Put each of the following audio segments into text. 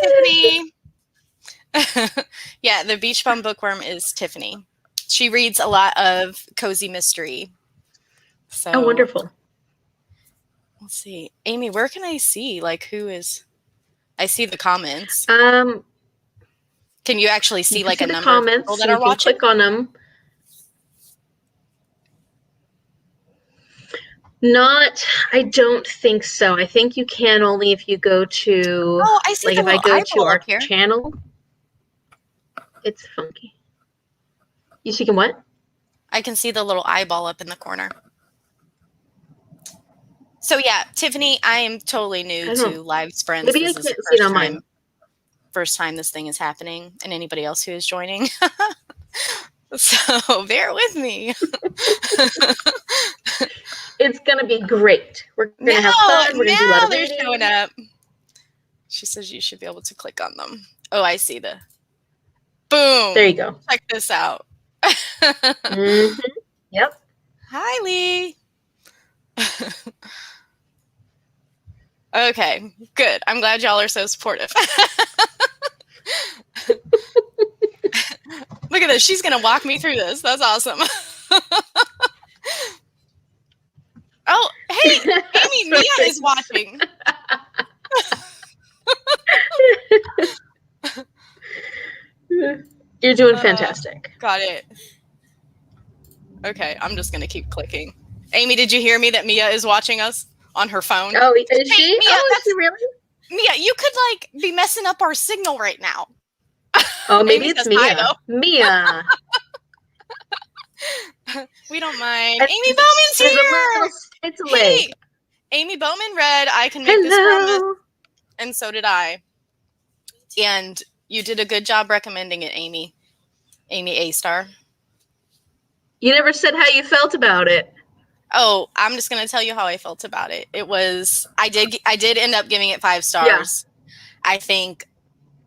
Tiffany. Yeah, the Beach Bum Bookworm is Tiffany. She reads a lot of cozy mystery. So, oh, wonderful. Let's see. Amy, where can I see, like, who is... I see the comments. Can you actually see, like, a number of people that are watching? Click on them. I don't think so. I think you can only if you go to... Oh, I see, like, if I go to our channel. It's funky. You see what? I can see the little eyeball up in the corner. So yeah, Tiffany, I am totally new to Live's Friends. Maybe this I is can't the see it on mine. First time this thing is happening, and anybody else who is joining. So bear with me. It's gonna be great. We're gonna have fun. We're gonna do a lot of reading. They're showing up. She says you should be able to click on them. Oh, I see the... Boom. There you go. Check this out. Mm-hmm. Yep. Hi, Lee. Okay, good. I'm glad y'all are so supportive. Look at this. She's going to walk me through this. That's awesome. Oh, hey, Amy, Mia is watching. You're doing fantastic. Got it. Okay, I'm just going to keep clicking. Amy, did you hear me that Mia is watching us on her phone? Oh, is she? Mia, is she really? Mia, you could, like, be messing up our signal right now. Oh, maybe it's Mia. Hi, Mia. We don't mind. Amy Bowman's here. It's late. Hey, Amy Bowman read I Can Make This Promise, and so did I. And you did a good job recommending it, Amy. Amy A-star. You never said how you felt about it. Oh, I'm just going to tell you how I felt about it. It was, I did end up giving it 5 stars. Yeah. I think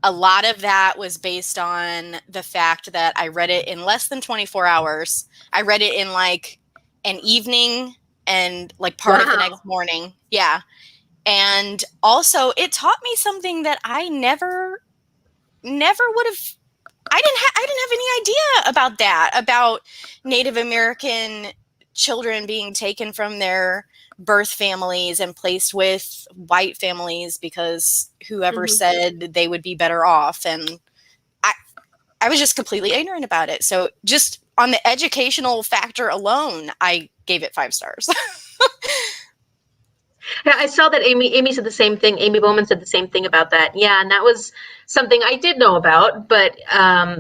a lot of that was based on the fact that I read it in less than 24 hours. I read it in like an evening and like part of the next morning. Yeah. And also it taught me something that I never would have. I didn't have any idea about that, about Native American children being taken from their birth families and placed with white families because whoever said they would be better off. And I was just completely ignorant about it. So just on the educational factor alone, I gave it 5 stars. Yeah, I saw that Amy said the same thing. Amy Bowman said the same thing about that. Yeah, and that was something I did know about, but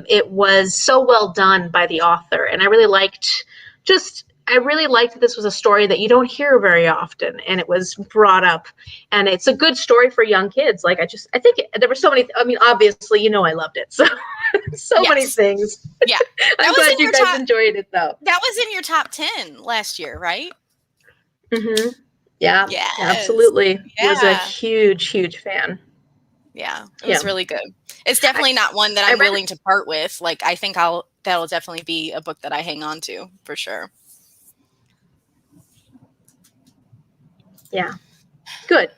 it was so well done by the author. And I really liked that this was a story that you don't hear very often, and it was brought up. And it's a good story for young kids. Like I think there were so many. I mean, obviously, I loved it. So many things. Yeah, I'm glad you guys enjoyed it, though. That was in your top 10 last year, right? Mm-hmm. Yeah, yes. Absolutely. Yeah. He was a huge fan. Yeah, it was really good. It's definitely not one that I'm willing to part with. Like, I think that'll definitely be a book that I hang on to for sure. Yeah, good.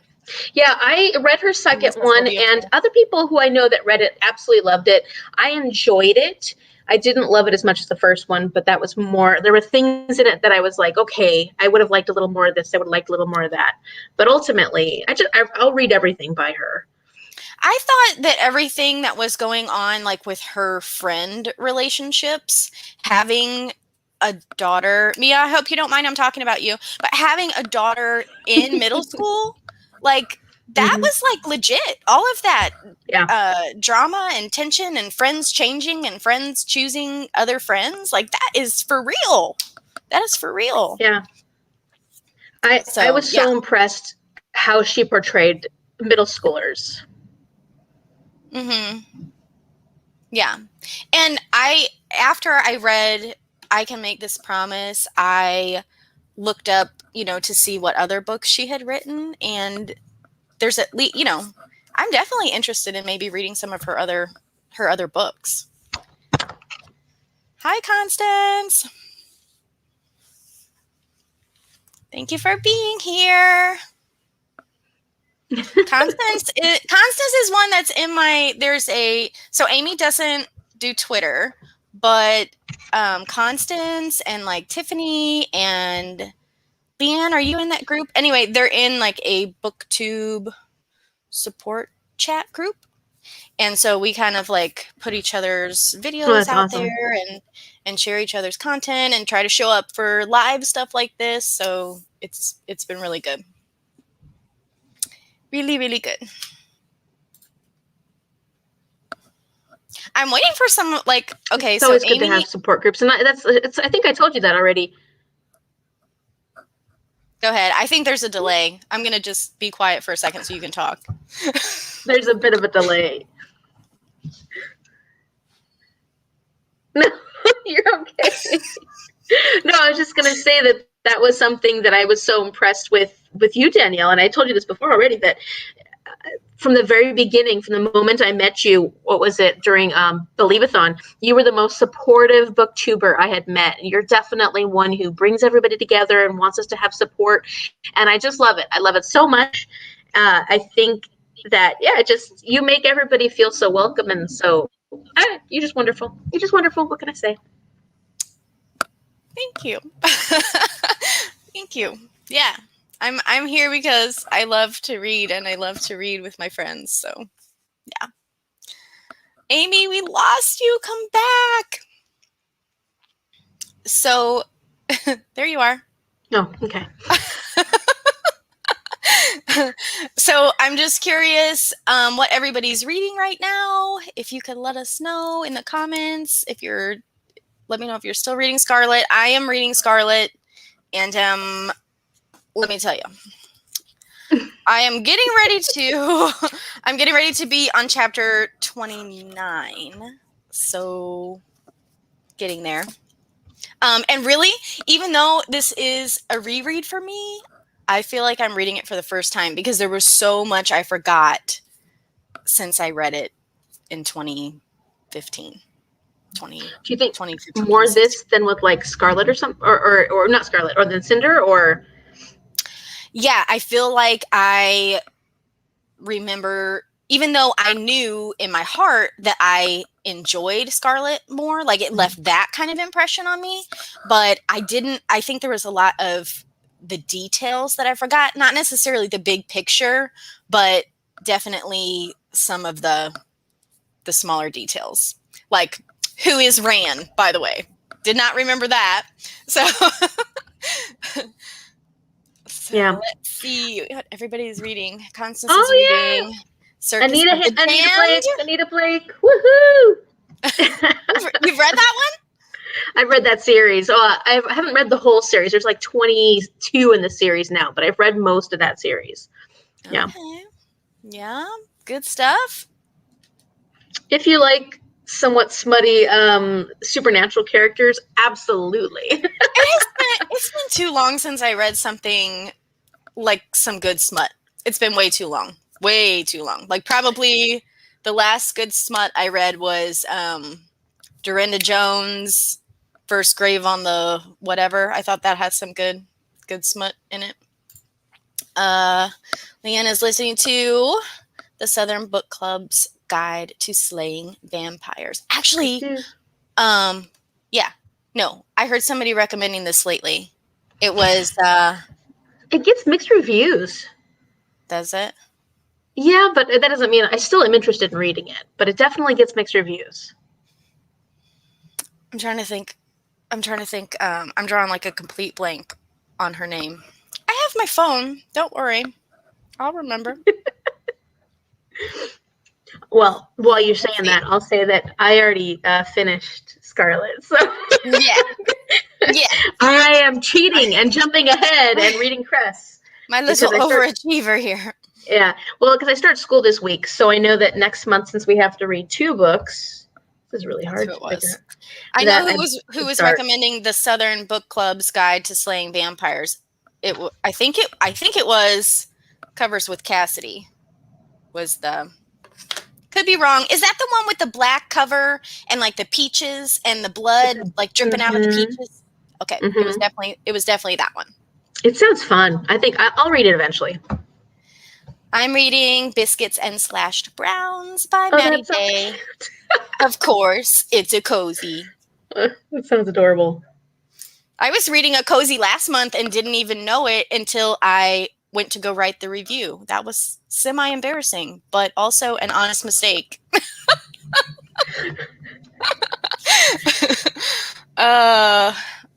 Yeah, I read her second one, and other people who I know that read it absolutely loved it. I enjoyed it. I didn't love it as much as the first one, but that was more, there were things in it that I was like, okay, I would have liked a little more of this. I would have liked a little more of that. But ultimately, I'll read everything by her. I thought that everything that was going on, like with her friend relationships, having a daughter, Mia, I hope you don't mind I'm talking about you, but having a daughter in middle school, like that was like legit. All of that drama and tension and friends changing and friends choosing other friends, like that is for real. That is for real. Yeah. I was so impressed how she portrayed middle schoolers. Yeah. And after I read I Can Make This Promise, I looked up, to see what other books she had written. And there's at least, I'm definitely interested in maybe reading some of her other books. Hi, Constance. Thank you for being here. Constance is one that's in my, so Amy doesn't do Twitter, but Constance and like Tiffany and Leanne, are you in that group? Anyway, they're in like a booktube support chat group. And so we kind of like put each other's videos out awesome. there and share each other's content and try to show up for live stuff like this. So it's been really good. Really, really good. I'm waiting for some like, okay, it's always good to have support groups, and I think I told you that already. Go ahead. I think there's a delay. I'm going to just be quiet for a second so you can talk. There's a bit of a delay. No, you're okay. No, I was just going to say that was something that I was so impressed with you, Danielle, and I told you this before already, that from the very beginning, from the moment I met you, what was it, during the Leaveathon, you were the most supportive booktuber I had met. You're definitely one who brings everybody together and wants us to have support, and I just love it. I love it so much. I think that, you make everybody feel so welcome, and so you're just wonderful. You're just wonderful. What can I say? Thank you. Thank you. Yeah. I'm here because I love to read, and I love to read with my friends. So, yeah. Amy, we lost you. Come back. So, there you are. Oh, okay. So, I'm just curious what everybody's reading right now. If you could let us know in the comments. Let me know if you're still reading Scarlet. I am reading Scarlet, and let me tell you, I'm getting ready to be on chapter 29. So getting there. And really, even though this is a reread for me, I feel like I'm reading it for the first time because there was so much I forgot since I read it in 2015. Do you think more this than with like Scarlet or something, or not Scarlet, or than Cinder, or? Yeah, I feel like I remember, even though I knew in my heart that I enjoyed Scarlet more, like it left that kind of impression on me, but I think there was a lot of the details that I forgot, not necessarily the big picture, but definitely some of the smaller details. Like, who is Ran, by the way? Did not remember that. So yeah. Let's see what everybody's reading. Constance is reading Circus Anita, of the Anita Blake. Woohoo! You've read that one? I've read that series. I haven't read the whole series. There's like 22 in the series now, but I've read most of that series. Yeah. Okay. Yeah. Good stuff. If you like somewhat smutty supernatural characters, absolutely. It's been too long since I read something like some good smut. It's been way too long. Way too long. Like probably the last good smut I read was Dorinda Jones' First Grave on the Whatever. I thought that had some good smut in it. Leanna's listening to the Southern Book Club's Guide to Slaying Vampires. Actually, I heard somebody recommending this lately. It was it gets mixed reviews. Does it? Yeah, but that doesn't mean I still am interested in reading it, but it definitely gets mixed reviews. I'm trying to think. I'm drawing like a complete blank on her name. I have my phone. Don't worry. I'll remember. Well, while you're saying that, I'll say that I already finished Scarlet. So yeah. I am cheating and jumping ahead and reading Cress. My little overachiever here. Yeah. Well, because I start school this week, so I know that next month, since we have to read 2 books, this is really hard to figure out. I know who was recommending the Southern Book Club's Guide to Slaying Vampires. I think it was Covers with Cassidy. Could be wrong. Is that the one with the black cover and like the peaches and the blood like dripping out of the peaches? Okay, it was definitely that one. It sounds fun. I think I'll read it eventually. I'm reading Biscuits and Slashed Browns by Oh, Maddie that sounds Day. cute. Of course, it's a cozy. That sounds adorable. I was reading a cozy last month and didn't even know it until I went to go write the review. That was semi-embarrassing, but also an honest mistake.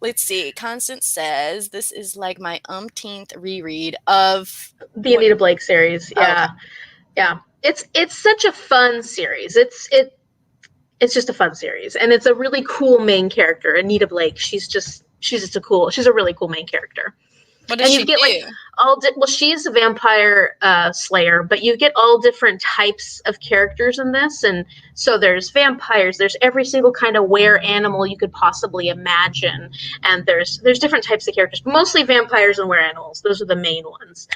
Let's see. Constance says this is like my umpteenth reread of the Anita Blake series. Yeah. Okay. Yeah. It's such a fun series. It's just a fun series, and it's a really cool main character, Anita Blake. She's a really cool main character. What does And you she get like do? well, she's a vampire slayer, but you get all different types of characters in this. And so there's vampires, there's every single kind of were animal you could possibly imagine, and there's different types of characters, but mostly vampires and were animals. Those are the main ones.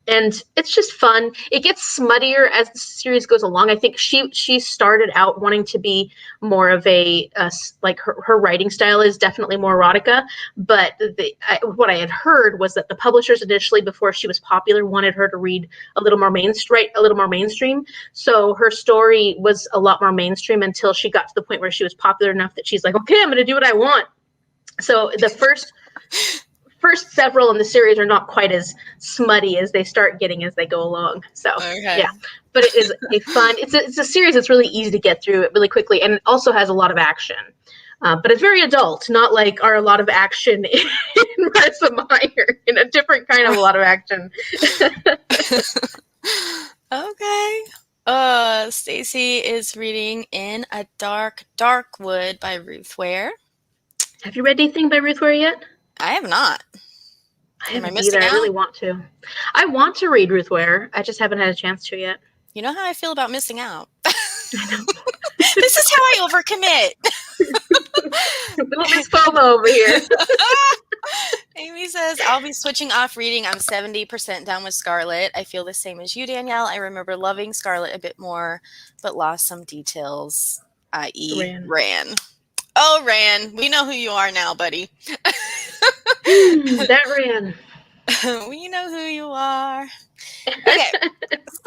And it's just fun. It gets smuttier as the series goes along. I think she started out wanting to be more of a like her writing style is definitely more erotica, but what I had heard was that the publishers initially, before she was popular, wanted her to read a little more mainstream. So her story was a lot more mainstream until she got to the point where she was popular enough that she's like, okay, I'm going to do what I want. So the first several in the series are not quite as smutty as they start getting as they go along. So yeah, but it is a fun. It's a series that's really easy to get through it really quickly, and it also has a lot of action. But it's very adult, not like a lot of action in Marissa Meyer. In a different kind of a lot of action. Okay. Stacy is reading In a Dark, Dark Wood by Ruth Ware. Have you read anything by Ruth Ware yet? I have not. I haven't either. I really want to. I want to read Ruth Ware. I just haven't had a chance to yet. You know how I feel about missing out. I know. This is how I overcommit. Little Miss FOMO over here. Amy says, I'll be switching off reading. I'm 70% done with Scarlet. I feel the same as you, Danielle. I remember loving Scarlet a bit more, but lost some details, i.e. Ran. Oh, Ran. We know who you are now, buddy. That Ran. We know who you are. Okay.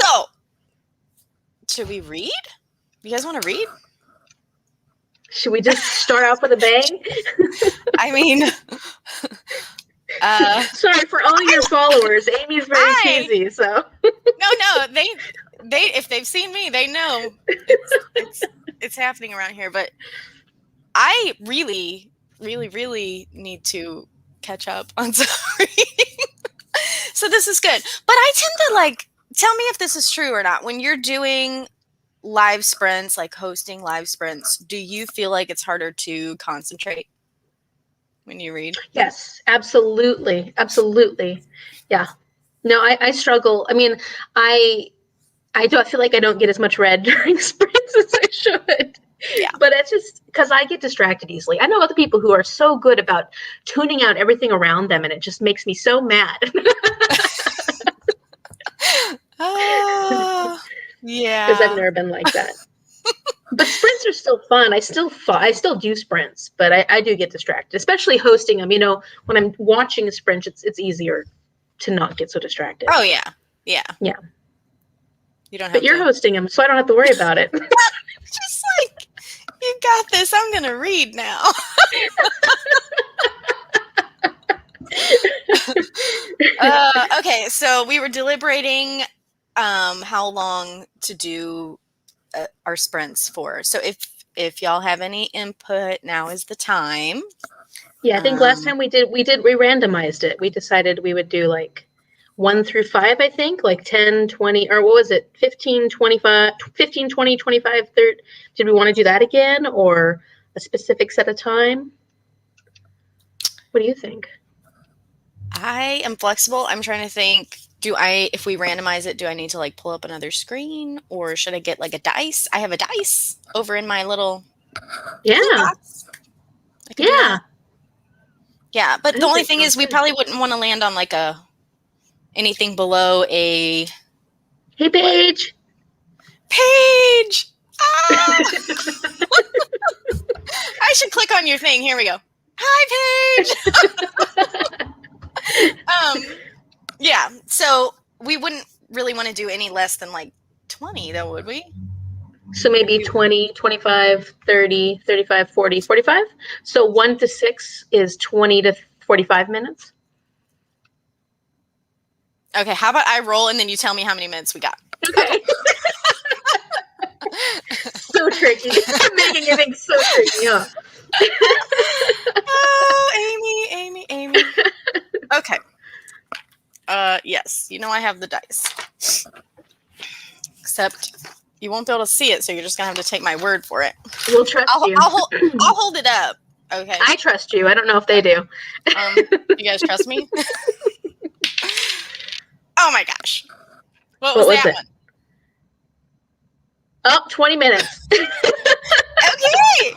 So, should we read? You guys want to read? Should we just start off with a bang? I mean, sorry for all your followers. Amy's very cheesy, so. No, they if they've seen me, they know it's happening around here. But I really, really, really need to catch up on some reading. So this is good. But I tend to tell me if this is true or not. When you're doing live sprints, like hosting live sprints, do you feel like it's harder to concentrate when you read? Yes, absolutely. Absolutely. Yeah. No, I struggle. I mean, I feel like I don't get as much read during sprints as I should. Yeah. But it's just because I get distracted easily. I know other people who are so good about tuning out everything around them, and it just makes me so mad. Yeah. Because I've never been like that. But sprints are still fun. I still do sprints, but I do get distracted, especially hosting them. You know, when I'm watching a sprint, it's easier to not get so distracted. Oh yeah. Yeah. Yeah. You don't have But you're hosting them, so I don't have to worry about it. Just like, you got this. I'm going to read now. Okay, so we were deliberating how long to do our sprints for. So if y'all have any input, now is the time. Yeah, I think last time we randomized it. We decided we would do like 1 through 5, I think, like 10, 20, or what was it? 15, 25, 15, 20, 25, 30. Did we want to do that again, or a specific set of time? What do you think? I am flexible. I'm trying to think, if we randomize it, do I need to like pull up another screen, or should I get like a dice? I have a dice over in my little box. Yeah. Yeah, but the only thing is we probably wouldn't want to land on like anything below a... Hey, Paige! Paige! Ah! I should click on your thing. Here we go. Hi, Paige! Yeah, so we wouldn't really want to do any less than like 20 though, would we? So maybe 20, 25, 30, 35, 40, 45. So 1 to 6 is 20 to 45 minutes. Okay, how about I roll and then you tell me how many minutes we got? Okay. So tricky. I'm making everything so tricky, huh? Oh, Amy. Okay. Yes, you know I have the dice. Except you won't be able to see it, so you're just gonna have to take my word for it. We'll trust you. I'll hold it up. Okay. I trust you. I don't know if they do. You guys trust me? Oh my gosh. What was that it? one? Oh, 20 minutes. Okay.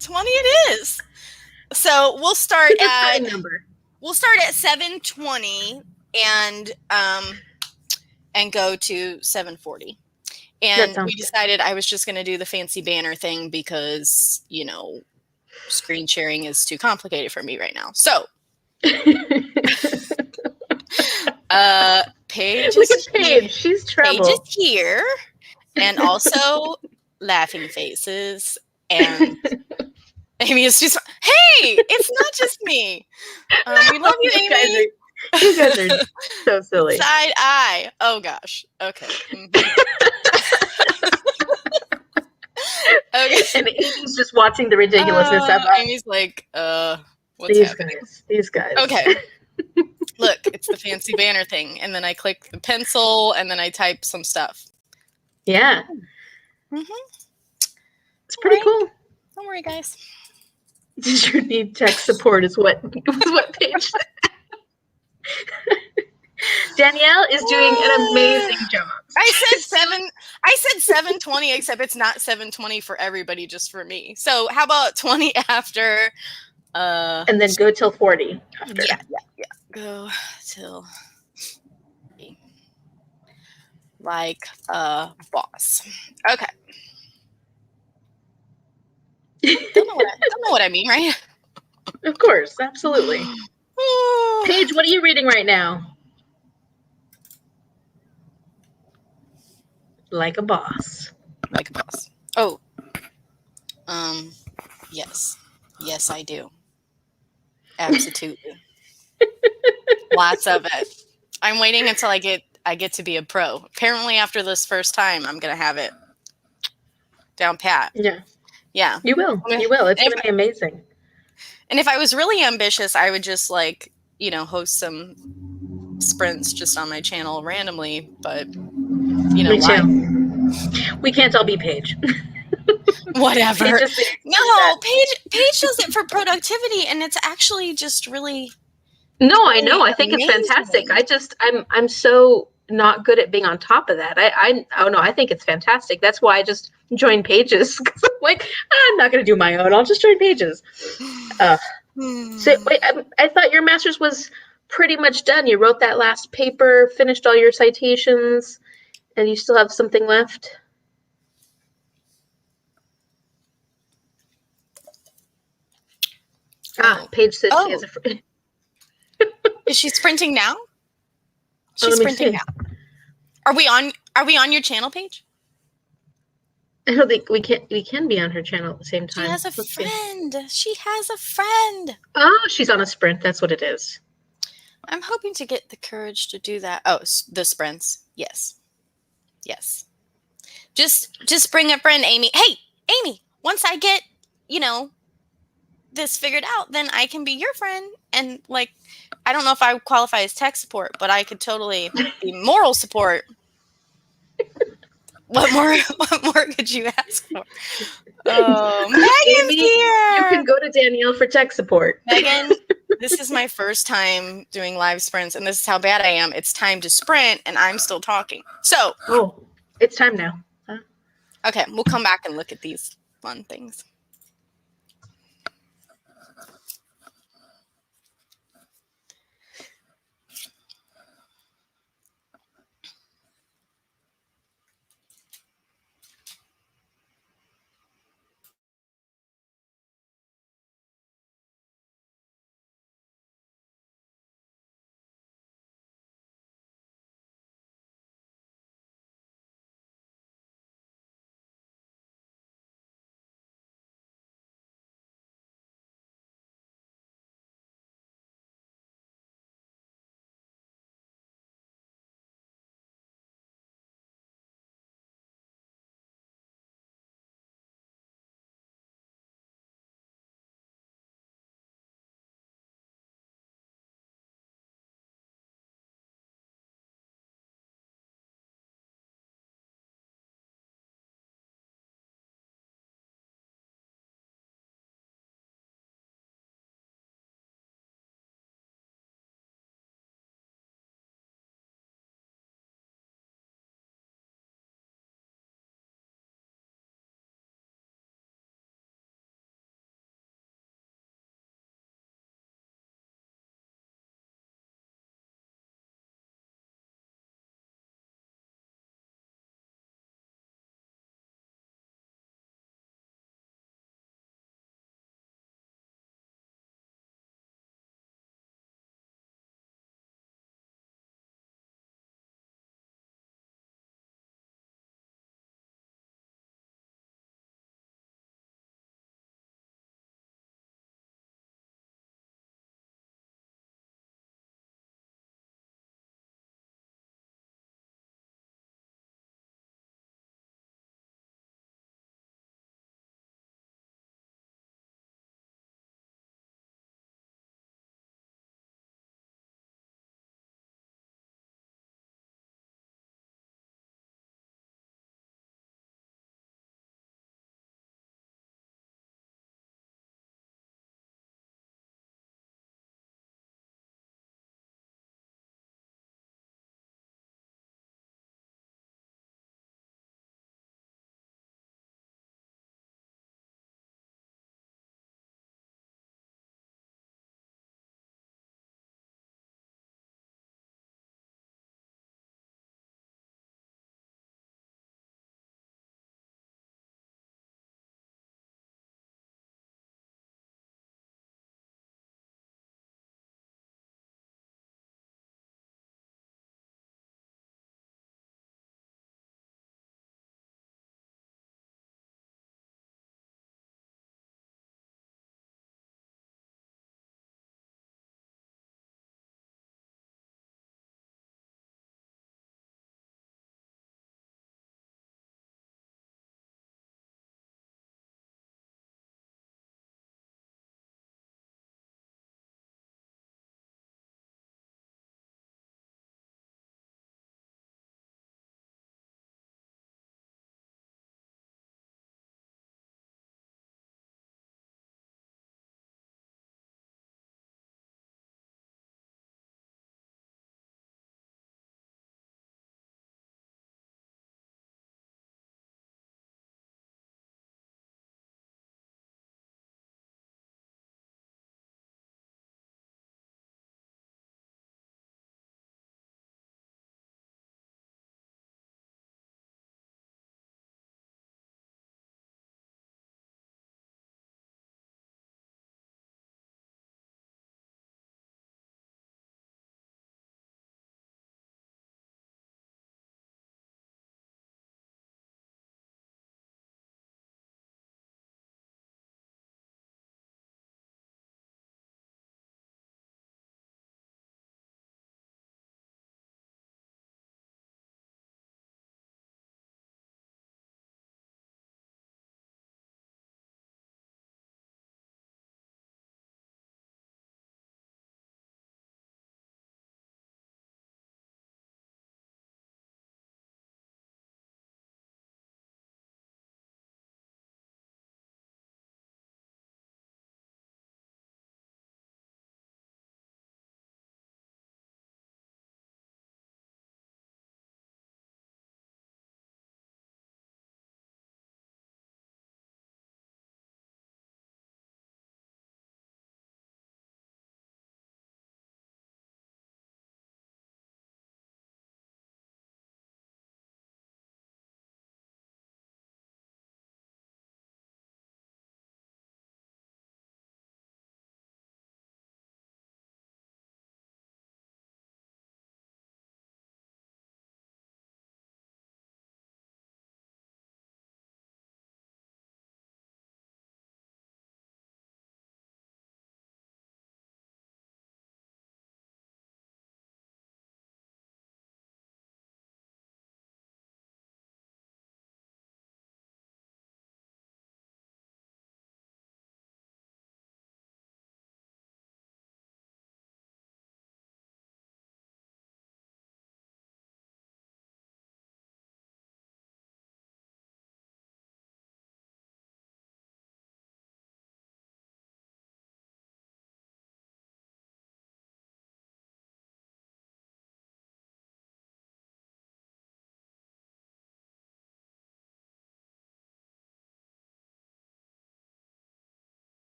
20 it is. So we'll start at number. We'll start at 7:20 and go to 7:40. And we decided I was just going to do the fancy banner thing because, you know, screen sharing is too complicated for me right now. So, Paige Look at Paige. She's trouble. Paige is here. And also laughing faces. And Amy is just, hey, it's not just me. We love you, Amy. You guys are so silly. Side eye. Oh, gosh. Okay. Mm-hmm. Okay. And Amy's just watching the ridiculousness of us. Amy's like, what's happening? These guys. Okay. Look, it's the fancy banner thing. And then I click the pencil and then I type some stuff. Yeah. Mm-hmm. It's pretty cool. Don't worry, guys. You need tech support is what Paige said. Danielle is doing an amazing job. I said 7:20, except it's not 7:20 for everybody, just for me. So how about 20 after? And then go till 40 after. Yeah. Go till like a boss. Okay. Don't know what I mean, right? Of course, absolutely. Paige, what are you reading right now? Like a boss. Like a boss. Oh. Yes. Yes, I do. Absolutely. Lots of it. I'm waiting until I get to be a pro. Apparently after this first time, I'm going to have it down pat. Yeah. Yeah. You will. You will. It's going to be amazing. And if I was really ambitious, I would just host some sprints just on my channel randomly, but Me too. We can't all be Paige. Whatever. No, Paige does it for productivity, and it's actually just really. No, I know. I think it's fantastic. I'm so not good at being on top of that. I think it's fantastic. That's why I just joined Paige's. I'm like, I'm not going to do my own. I'll just join Paige's. So wait, I thought your master's was pretty much done. You wrote that last paper, finished all your citations, and you still have something left. Paige said she has a. Is she sprinting now? She's sprinting now. Are we on your channel, Paige? I don't think we can be on her channel at the same time. She has a friend. She has a friend. Oh, she's on a sprint. That's what it is. I'm hoping to get the courage to do that. Oh, the sprints. Yes. Just bring a friend, Amy. Hey, Amy, once I get, this figured out, then I can be your friend. And I don't know if I qualify as tech support, but I could totally be moral support. What more could you ask for? Oh, Megan's here. You can go to Danielle for tech support. Megan, this is my first time doing live sprints, and this is how bad I am. It's time to sprint, and I'm still talking. So, it's time now. Huh? Okay, we'll come back and look at these fun things.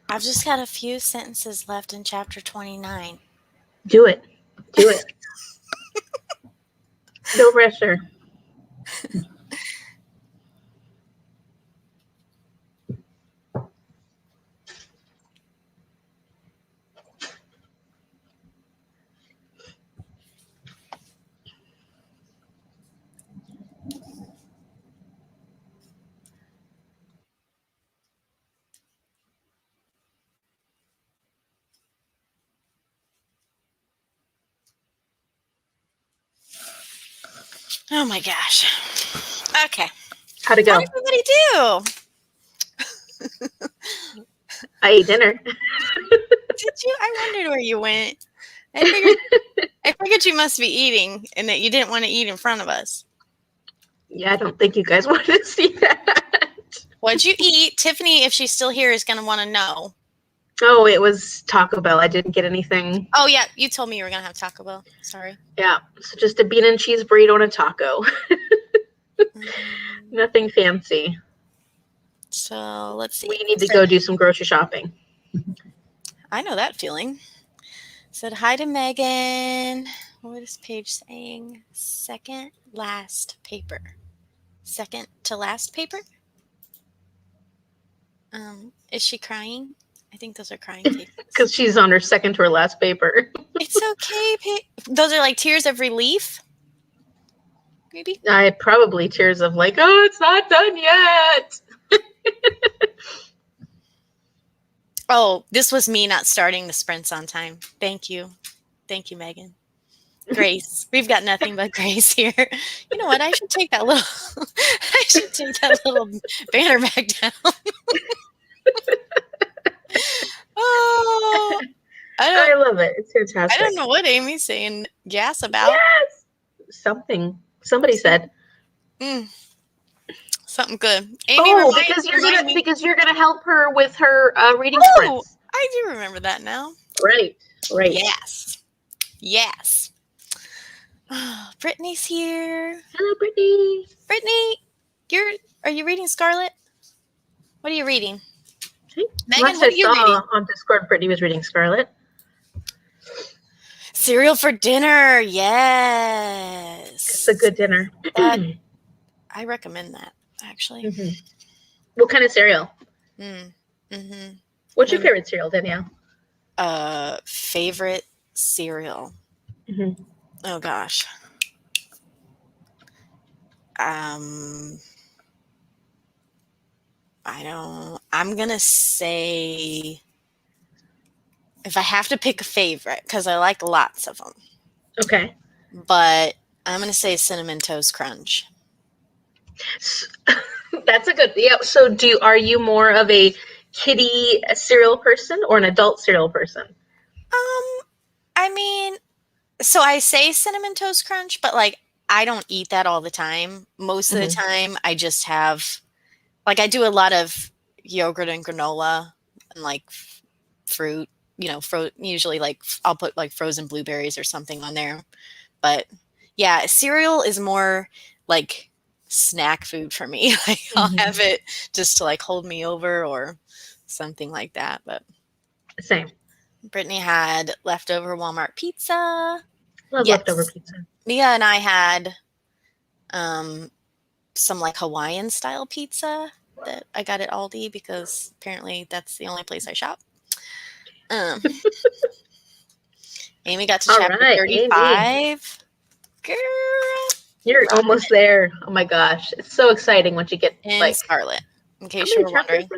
I've just got a few sentences left in chapter 29. Do it. Do it. No pressure. Oh my gosh. Okay. How'd it go? How'd everybody do? I ate dinner. Did you? I wondered where you went. I figured you must be eating and that you didn't want to eat in front of us. Yeah, I don't think you guys want to see that. What'd you eat? Tiffany, if she's still here, is going to want to know. Oh, it was Taco Bell. I didn't get anything. Oh, yeah. You told me you were going to have Taco Bell. Sorry. Yeah. So just a bean and cheese burrito and a taco. Nothing fancy. So let's see. We need to go do some grocery shopping. I know that feeling. Said hi to Megan. What is Paige saying? Second last paper. Second to last paper? Is she crying? I think those are crying faces. Because she's on her second to her last paper. It's okay. Those are like tears of relief? Maybe? I probably tears of like, oh, it's not done yet. Oh, this was me not starting the sprints on time. Thank you. Thank you, Megan. Grace. We've got nothing but grace here. You know what? I should take that little banner back down. Oh, I love it. It's fantastic. I don't know what Amy's saying gas about. Yes! Something. Somebody said. Something good. Amy, because you're gonna help her with her reading sprints. I do remember that now. Right. Yes. Oh, Brittany's here. Hello, Brittany. Brittany, are you reading Scarlet? What are you reading? Okay. Megan, what are you reading? On Discord, Brittany was reading Scarlet. Cereal for dinner. Yes. It's a good dinner. I recommend that, actually. Mm-hmm. What kind of cereal? What's your favorite cereal, Danielle? Favorite cereal? Mm-hmm. Oh, gosh. I'm going to say, if I have to pick a favorite, because I like lots of them. Okay. But I'm going to say Cinnamon Toast Crunch. That's a good, yeah. So are you more of a kiddie cereal person or an adult cereal person? I mean, so I say Cinnamon Toast Crunch, but like, I don't eat that all the time. Most of the time, I just have, like, I do a lot of yogurt and granola and like fruit, usually like I'll put like frozen blueberries or something on there. But yeah, cereal is more like snack food for me. Like I'll have it just to like hold me over or something like that. But same. Brittany had leftover Walmart pizza. Love leftover pizza. Mia and I had some like Hawaiian style pizza that I got at Aldi because apparently that's the only place I shop. Amy got to chapter 35. Amy. Girl. You're almost there. Oh my gosh. It's so exciting once you get in Scarlet. In case you were wondering.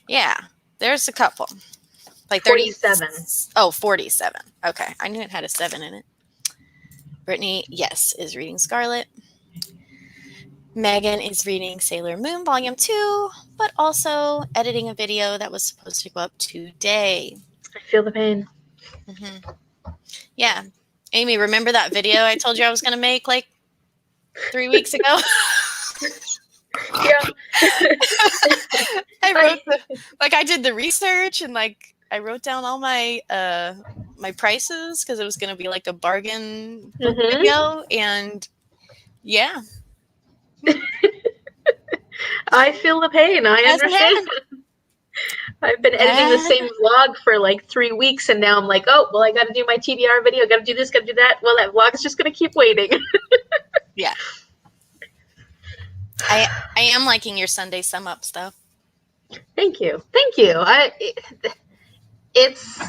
Yeah. There's a couple. Like 37. 47. Okay. I knew it had a 7 in it. Brittany, yes, is reading Scarlet. Megan is reading Sailor Moon Volume 2, but also editing a video that was supposed to go up today. I feel the pain. Yeah. Amy, remember that video I told you I was going to make like 3 weeks ago? Yeah. I did the research and like I wrote down all my my prices because it was going to be like a bargain video, and yeah. I feel the pain. I Hasn't understand. happened. I've been editing the same vlog for like 3 weeks, and now I'm like, oh, well, I got to do my TBR video. Got to do this, got to do that. Well, that vlog is just going to keep waiting. Yeah. I am liking your Sunday sum ups though. Thank you. Thank you. It's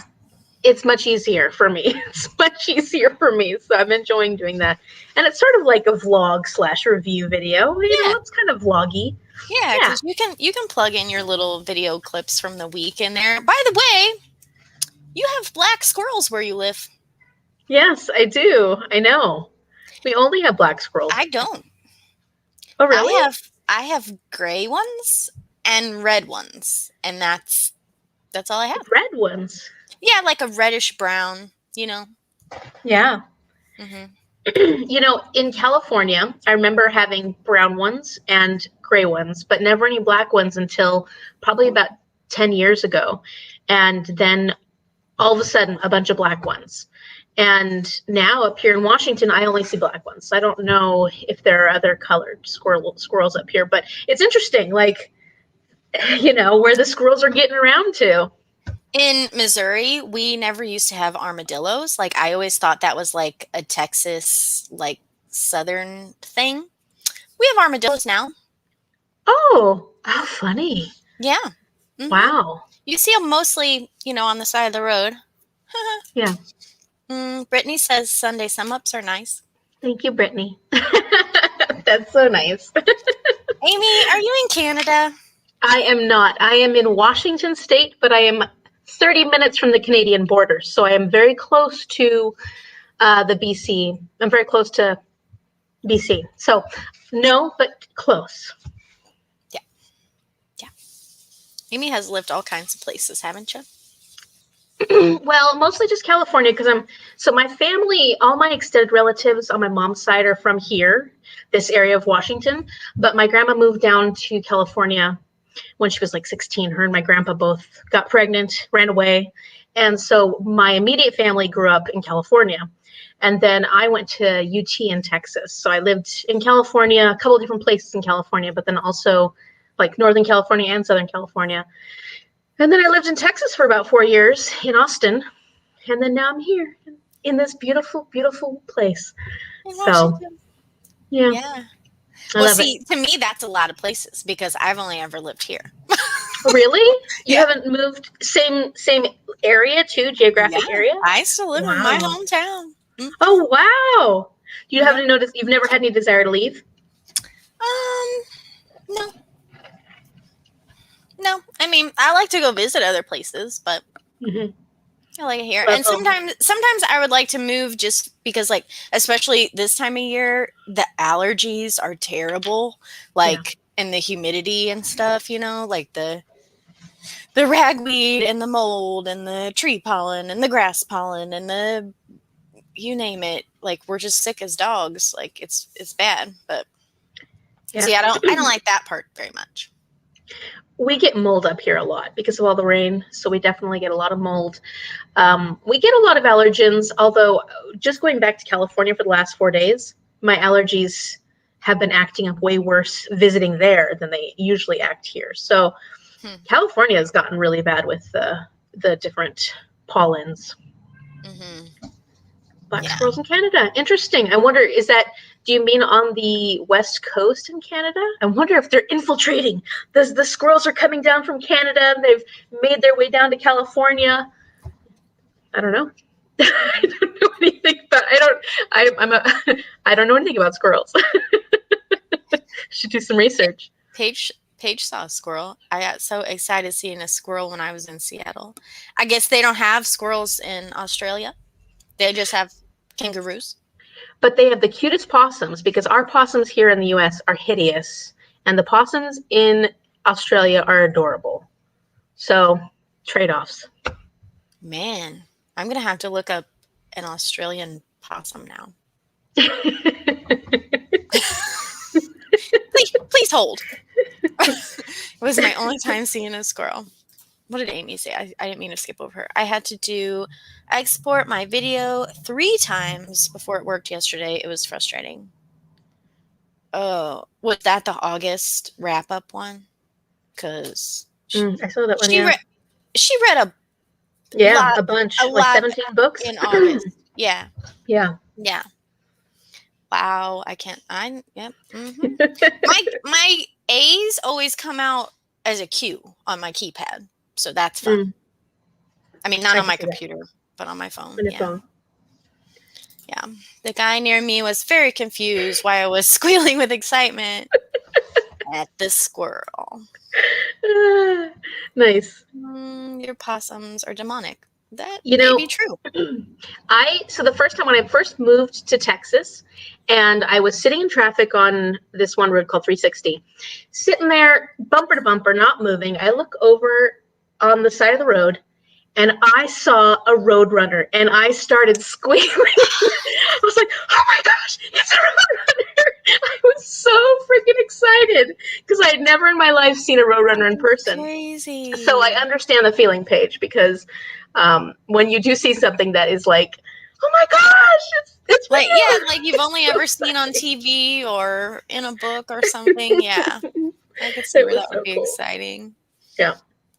it's much easier for me. It's much easier for me. So I'm enjoying doing that. And it's sort of like a vlog slash review video. You know, Yeah. it's kind of vloggy. Yeah, Yeah. because you can plug in your little video clips from the week in there. By the way, you have black squirrels where you live. Yes, I do. I know. We only have black squirrels. I don't. Oh, really? I have gray ones and red ones, and that's all I have. Red ones. Yeah, like a reddish brown, you know. Yeah. Hmm. You know, in California, I remember having brown ones and gray ones, but never any black ones until probably about 10 years ago. And then all of a sudden, a bunch of black ones. And now up here in Washington, I only see black ones. I don't know if there are other colored squirrels up here, but it's interesting, like, you know, where the squirrels are getting around to. In Missouri, we never used to have armadillos. Like I always thought that was like a Texas, like southern thing. We have armadillos now. Oh, how funny. Yeah. Hmm. Wow. You see them mostly, you know, on the side of the road. Yeah. Brittany says Sunday sum ups are nice. Thank you, Brittany. That's so nice. Amy, are you in Canada? I am not. I am in Washington State, but I am 30 minutes from the Canadian border. So I am very close to the BC. I'm very close to BC. So no, but close. Yeah. Yeah. Amy has lived all kinds of places, haven't you? Well, mostly just California because so my family, all my extended relatives on my mom's side are from here, this area of Washington. But my grandma moved down to California when she was like 16. Her and my grandpa both got pregnant, ran away. And so my immediate family grew up in California. And then I went to UT in Texas. So I lived in California, a couple of different places in California, but then also like Northern California and Southern California. And then I lived in Texas for about 4 years in Austin. And then now I'm here in this beautiful, beautiful place. In So, Washington. yeah, Yeah. I Well, love see, it. to me, that's a lot of places because I've only ever lived here. Really? You Yeah. haven't moved same area too, Yeah. geographic area? I still live in my Wow. hometown. Oh, wow. You Yeah. haven't noticed, you've never had any desire to leave? No. No. I mean, I like to go visit other places, but Mm-hmm. I like it here. Love And home. sometimes I would like to move just because like especially this time of year, the allergies are terrible. Like and the humidity and stuff, you know, like the ragweed and the mold and the tree pollen and the grass pollen and the you name it. Like we're just sick as dogs. Like it's bad. But Yeah. see, I don't like that part very much. We get mold up here a lot because of all the rain. So we definitely get a lot of mold. We get a lot of allergens, although just going back to California for the last 4 days, my allergies have been acting up way worse visiting there than they usually act here. So California has gotten really bad with the different pollens. Mm-hmm. Black squirrels in Canada. Interesting. I wonder, do you mean on the west coast in Canada? I wonder if they're infiltrating. The squirrels are coming down from Canada. They've made their way down to California. I don't know. I don't know anything about. I don't know anything about squirrels. Should do some research. Paige saw a squirrel. I got so excited seeing a squirrel when I was in Seattle. I guess they don't have squirrels in Australia. They just have kangaroos. But they have the cutest possums because our possums here in the US are hideous and the possums in Australia are adorable. So, trade-offs. Man, I'm going to have to look up an Australian possum now. Please hold. It was my only time seeing a squirrel. What did Amy say? I didn't mean to skip over her. I had to export my video 3 times before it worked yesterday. It was frustrating. Oh, was that the August wrap up one? Because I saw that one. she Yeah. read she read Yeah, lot a a bunch, like lot 17 books. in August. Yeah, Yeah. yeah. Wow, I can't. I yep. My A's always come out as a Q on my keypad, so that's fun. Mm, I mean, not I on can my see that computer, but on my phone. on your Yeah, phone. yeah. The guy near me was very confused why I was squealing with excitement at the squirrel. Nice. Your possums are demonic. That You may be know, true. so the first time when I first moved to Texas, and I was sitting in traffic on this one road called 360, sitting there bumper to bumper, not moving. I look over on the side of the road, and I saw a roadrunner, and I started squealing. I was like, "Oh my gosh, it's a roadrunner!" I was so freaking excited because I had never in my life seen a roadrunner in person. Crazy. So I understand the feeling, Paige, because when you do see something that is like, "Oh my gosh, it's Like, real!" yeah, like you've only ever seen on TV or in a book or something. Yeah, I could see It where was that would so be cool. exciting. Yeah.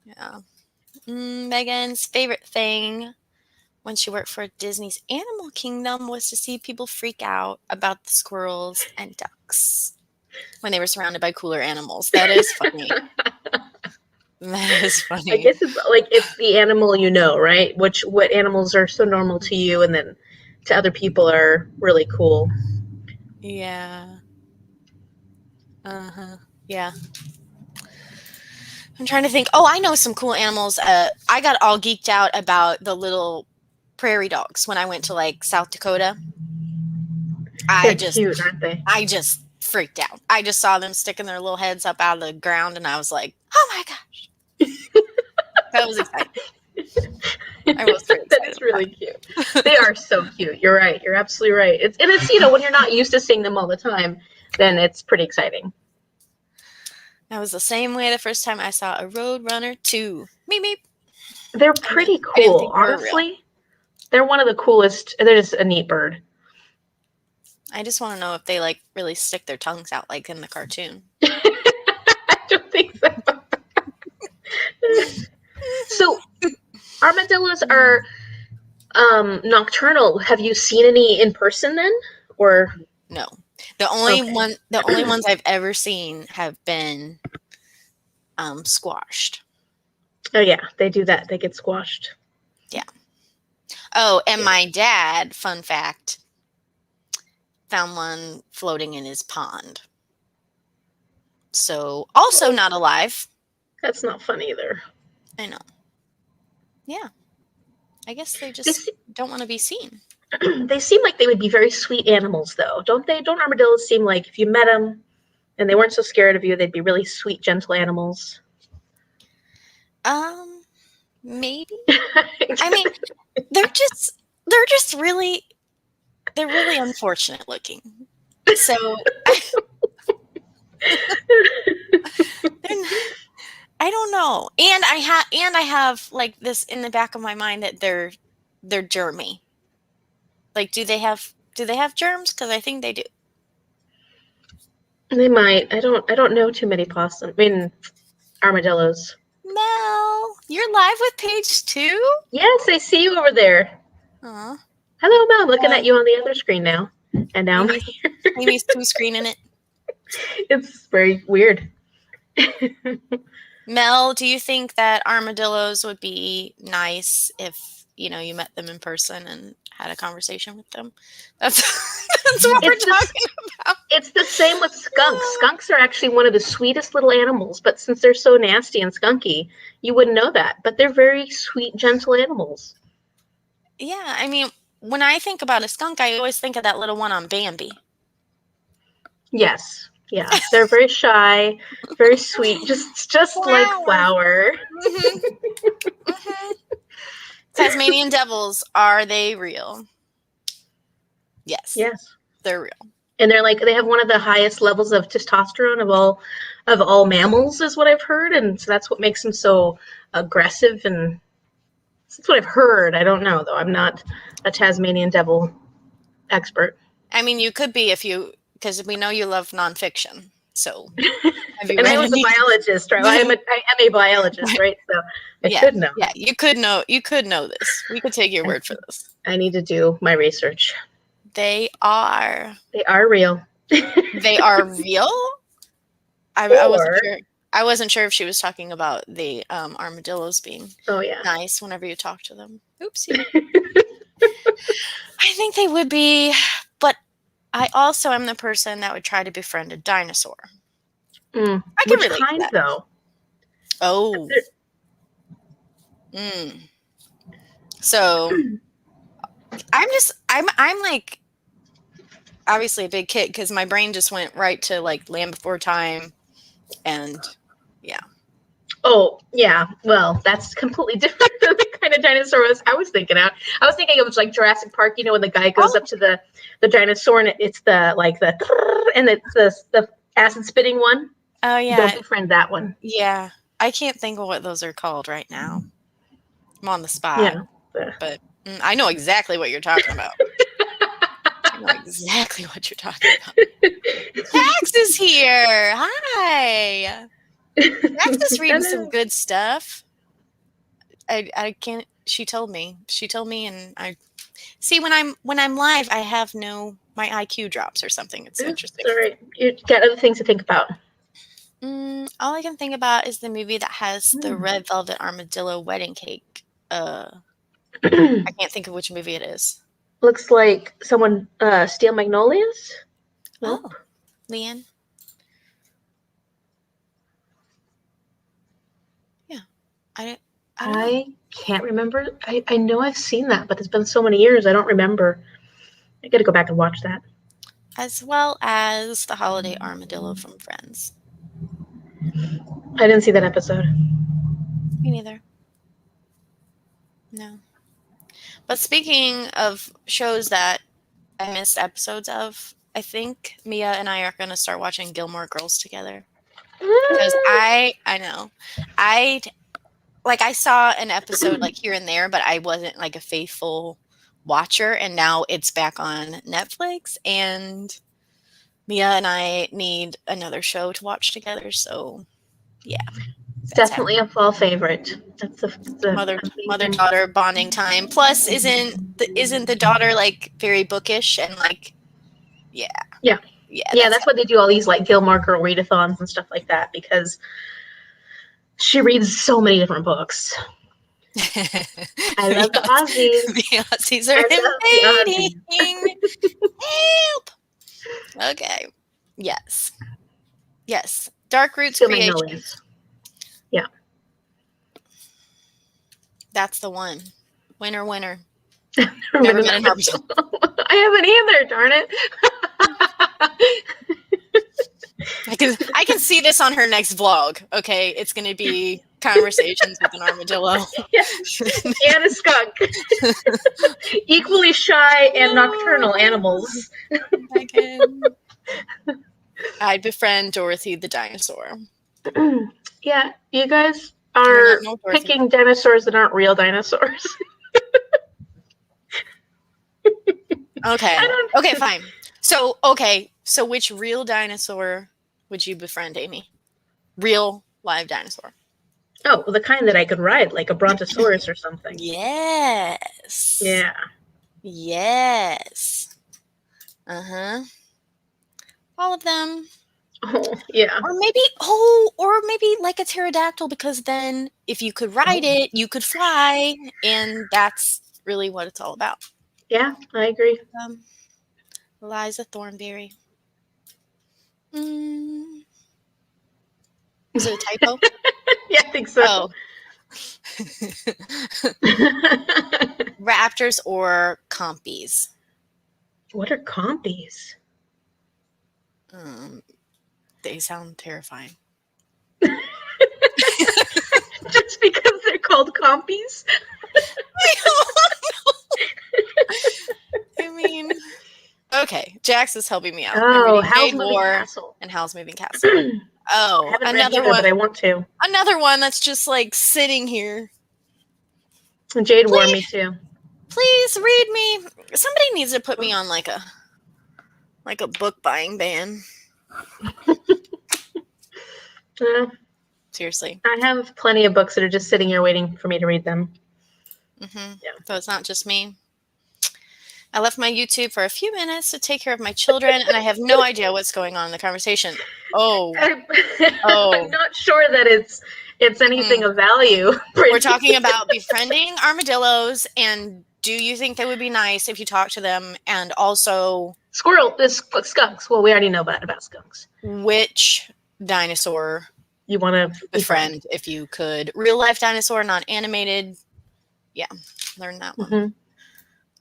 Yeah. Megan's favorite thing when she worked for Disney's Animal Kingdom was to see people freak out about the squirrels and ducks when they were surrounded by cooler animals. That is funny. That is I funny. guess it's like it's the animal you know, right? What animals are so normal to you, and then to other people are really cool. Yeah. Uh-huh. Yeah. I'm trying to think. Oh, I know some cool animals. I got all geeked out about the little prairie dogs when I went to like South Dakota. I They're just cute, aren't they? I just freaked out. I just saw them sticking their little heads up out of the ground and I was like, "Oh my gosh." That was exciting. I was very That excited is about really cute. They are so cute. You're right. You're absolutely right. It's when you're not used to seeing them all the time, then it's pretty exciting. that was the same way the first time I saw a Roadrunner 2. Meep meep. They're pretty I didn't cool, think they were real. honestly. They're one of the coolest. They're just a neat bird. I just want to know if they like really stick their tongues out like in the cartoon. I don't think so. So armadillos are nocturnal. Have you seen any in person then? Or No. okay. The only ones I've ever seen have been squashed. Oh yeah, they do that. They get squashed. Yeah. Oh, and Yeah. my dad, fun fact, found one floating in his pond. So, also not alive. That's not fun either. I know. Yeah. I guess they They just don't want to be seen. they seem like they would be very sweet animals, though, don't they? Don't armadillos seem like if you met them and they weren't so scared of you, they'd be really sweet, gentle animals? Um, maybe. I mean, they're just they're just really they're really unfortunate looking. So, I don't know. And I have like this in the back of my mind that they're germy. Like do they have germs? Because I think they do. They might. I don't know too many possum. I mean, armadillos. Mel, you're live with page 2? Yes, I see you over there. Aw. Hello, Mel. I'm looking Uh, at you on the other screen now, and now Amy's Amy's 2 screening it. it's very weird. Mel, do you think that armadillos would be nice if, you know, you met them in person and had a conversation with them? That's that's what we're It's this. talking about. It's the same with skunks. Skunks are actually one of the sweetest little animals, but since they're so nasty and skunky, you wouldn't know that. But they're very sweet, gentle animals. Yeah, I mean, when I think about a skunk, I always think of that little one on Bambi. Yes. Yeah. They're very shy, very sweet, just like Flower. Flower. Mhm. Mhm. Tasmanian devils, are they real? Yes, Yes. they're real. And they have one of the highest levels of testosterone of all mammals is what I've heard, and so that's what makes them so aggressive, and that's what I've heard. I don't know though. I'm not a Tasmanian devil expert. I mean, you could be if you because we know you love nonfiction. So, have you And read I was any? a biologist, right? I am a biologist, right? So I should know. Yeah, you could know. You could know this. We could take your word for this. I need to do my research. They are. They are real. They are real. I wasn't sure. I wasn't sure if she was talking about the armadillos being nice whenever you talk to them. Oopsie. I think they would be, but I also am the person that would try to befriend a dinosaur. I can Which relate kind, to that. though? Oh. So I'm like obviously a big kid because my brain just went right to like Land Before Time, and yeah. Oh, yeah. Well, that's completely different than the kind of dinosaur I was thinking out. I was thinking it was like Jurassic Park, you know, when the guy goes up to the dinosaur and it's the and it's the acid spitting one. Oh yeah. Don't befriend that one. Yeah. I can't think of what those are called right now. I'm on the spot. Yeah. But I know exactly what you're talking about. I know exactly what you're talking about. Jax is here. Hi. Jax is reading some good stuff. I can't. She told me, and I see when I'm live, I have my IQ drops or something. It's interesting. All right, you got other things to think about. All I can think about is the movie that has the red velvet armadillo wedding cake. I can't think of which movie it is. Looks like someone Steel Magnolias. Nope. Oh, Leanne. Yeah, I can't remember. I know I've seen that, but it's been so many years. I don't remember. I got to go back and watch that. As well as the holiday armadillo from Friends. I didn't see that episode. Me neither. No. But speaking of shows that I missed episodes of, I think Mia and I are going to start watching Gilmore Girls together. Because I know. I saw an episode like here and there, but I wasn't like a faithful watcher. And now it's back on Netflix. And Mia and I need another show to watch together. So, yeah. It's definitely a fall favorite. That's the mother-daughter bonding time. Plus, isn't the daughter like very bookish and like, yeah. That's why they do all these like Gilmore Girl readathons and stuff like that, because she reads so many different books. I love the Aussies. The Aussies are invading. Help. Okay. Yes. Dark Roots Creations. Yeah. That's the one. Winner. Never been in Harvestville. I haven't either, darn it. I can see this on her next vlog. Okay, it's going to be conversations with an armadillo. And a skunk. Equally shy and nocturnal animals. I'd befriend Dorothy the dinosaur. Yeah, you guys are picking dinosaurs that aren't real dinosaurs. Okay, fine. So which real dinosaur would you befriend, Amy? Real live dinosaur. Oh, well, the kind that I could ride, like a brontosaurus or something. Yes. Yeah. Yes. Uh-huh. All of them. Oh, yeah. Or maybe like a pterodactyl, because then if you could ride it, you could fly, and that's really what it's all about. Yeah, I agree. Liza Thornberry. Is it a typo? Yeah, I think so. Oh. Raptors or compies? What are compies? They sound terrifying. Just because they're called compies? I mean, okay. Jax is helping me out. Oh, Howl's Moving Castle. And Howl's Moving Castle. Oh, another one. But I want to. Another one that's just like sitting here. And Jade warned me too. Please read me. Somebody needs to put me on like a Like a book buying ban. Seriously. I have plenty of books that are just sitting here waiting for me to read them. Mm-hmm. Yeah. So it's not just me. I left my YouTube for a few minutes to take care of my children, and I have no idea what's going on in the conversation. I'm not sure that it's anything of value. We're talking about befriending armadillos, and do you think they would be nice if you talk to them? And also skunks. Well, we already know about skunks. Which dinosaur you want to befriend if you could? Real life dinosaur, not animated. Yeah, learn that one. Mm-hmm.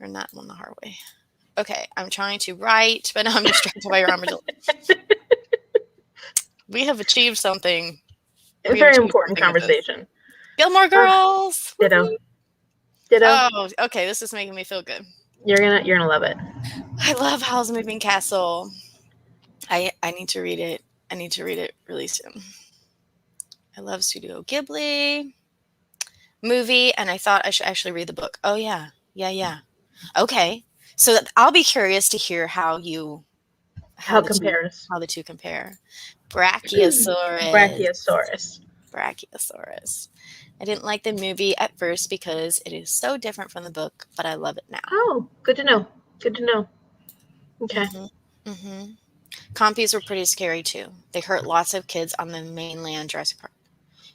Learn that one the hard way. Okay, I'm trying to write, but now I'm distracted by your armadillo. We have achieved something. A very important conversation. Gilmore Girls. Ditto. Oh, okay. This is making me feel good. You're gonna love it. I love Howl's Moving Castle. I need to read it. I need to read it really soon. I love Studio Ghibli movie, and I thought I should actually read the book. Oh yeah. Okay, so I'll be curious to hear how the two compare. Brachiosaurus. I didn't like the movie at first because it is so different from the book, but I love it now. Oh, good to know. Okay. Mm-hmm. Compies were pretty scary too. They hurt lots of kids on the mainland Jurassic Park.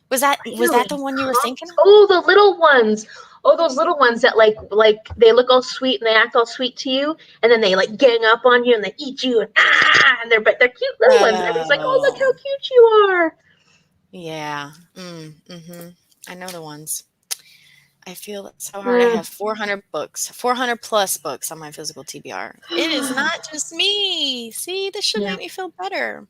Was that the one you were thinking of? Oh, the little ones. Oh, those little ones that like they look all sweet and they act all sweet to you, and then they like gang up on you and they eat you and they're cute little ones. And everyone's like, oh, look how cute you are. Yeah. Mm-hmm. I know the ones. I feel it's so hard. I have 400 plus books on my physical TBR. It is not just me. See, this should make me feel better.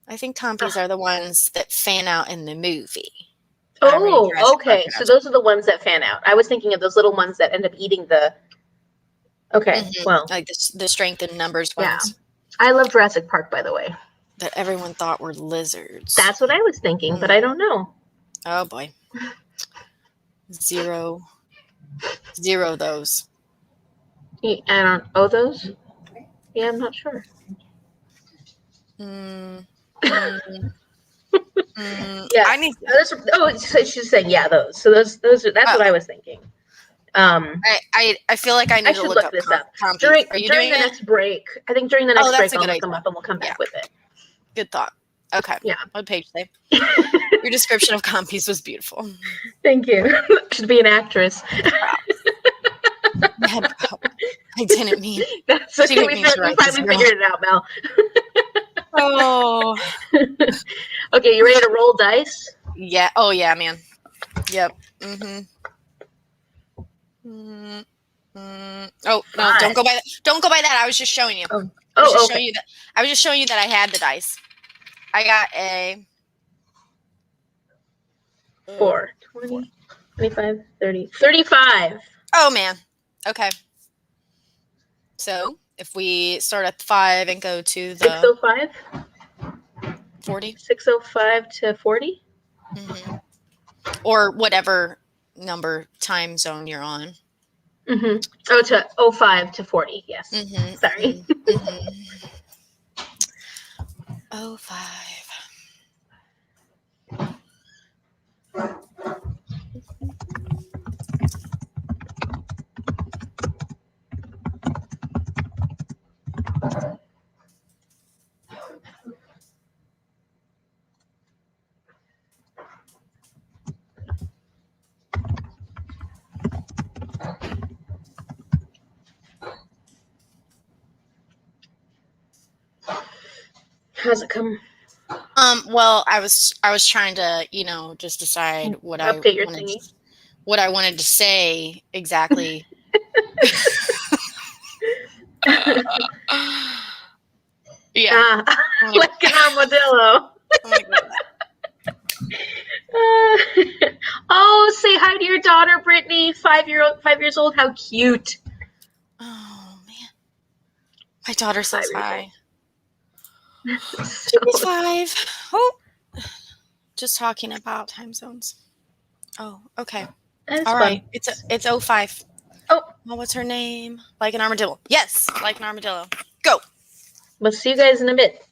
I think Compies are the ones that fan out in the movie. Oh, okay. So those are the ones that fan out. I was thinking of those little ones that end up eating the. Okay, well, like the strength in numbers ones. Yeah, I love Jurassic Park, by the way. That everyone thought were lizards. That's what I was thinking, but I don't know. Oh boy. Zero those. I don't. Oh, those? Yeah, I'm not sure. Yeah. I need. So she's saying those. So those are. That's what I was thinking. I feel like I need to look this up. During the next break. I think during the next break I'll look them up and we'll come back with it. Good thought. Okay. Yeah. What page today? Your description of Compies was beautiful. Thank you. Should be an actress. I didn't mean. That's okay. We finally figured it out, Mel. Oh. Okay, you ready to roll dice? Yeah. Oh yeah, man. Yep. Oh no! Don't go by that. Don't go by that. I was just showing you. Okay. I was just showing you that I had the dice. I got a 4, 20, 25, 30, 35. Oh man. Okay. So if we start at 5 and go to the 605, 40, 605 to 40, or whatever number time zone you're on. Oh, to 05 to 40. Yes. Sorry. 05. How's it come? Well, I was trying to, just decide what I wanted to say exactly. Yeah. Like an armadillo. Oh, say hi to your daughter, Brittany, 5 years old. How cute. Oh man. My daughter says hi. So 5. Oh. Just talking about time zones. Oh, okay. All right. It's 05. Oh. Well, what's her name? Like an armadillo. Yes, like an armadillo. Go. We'll see you guys in a bit.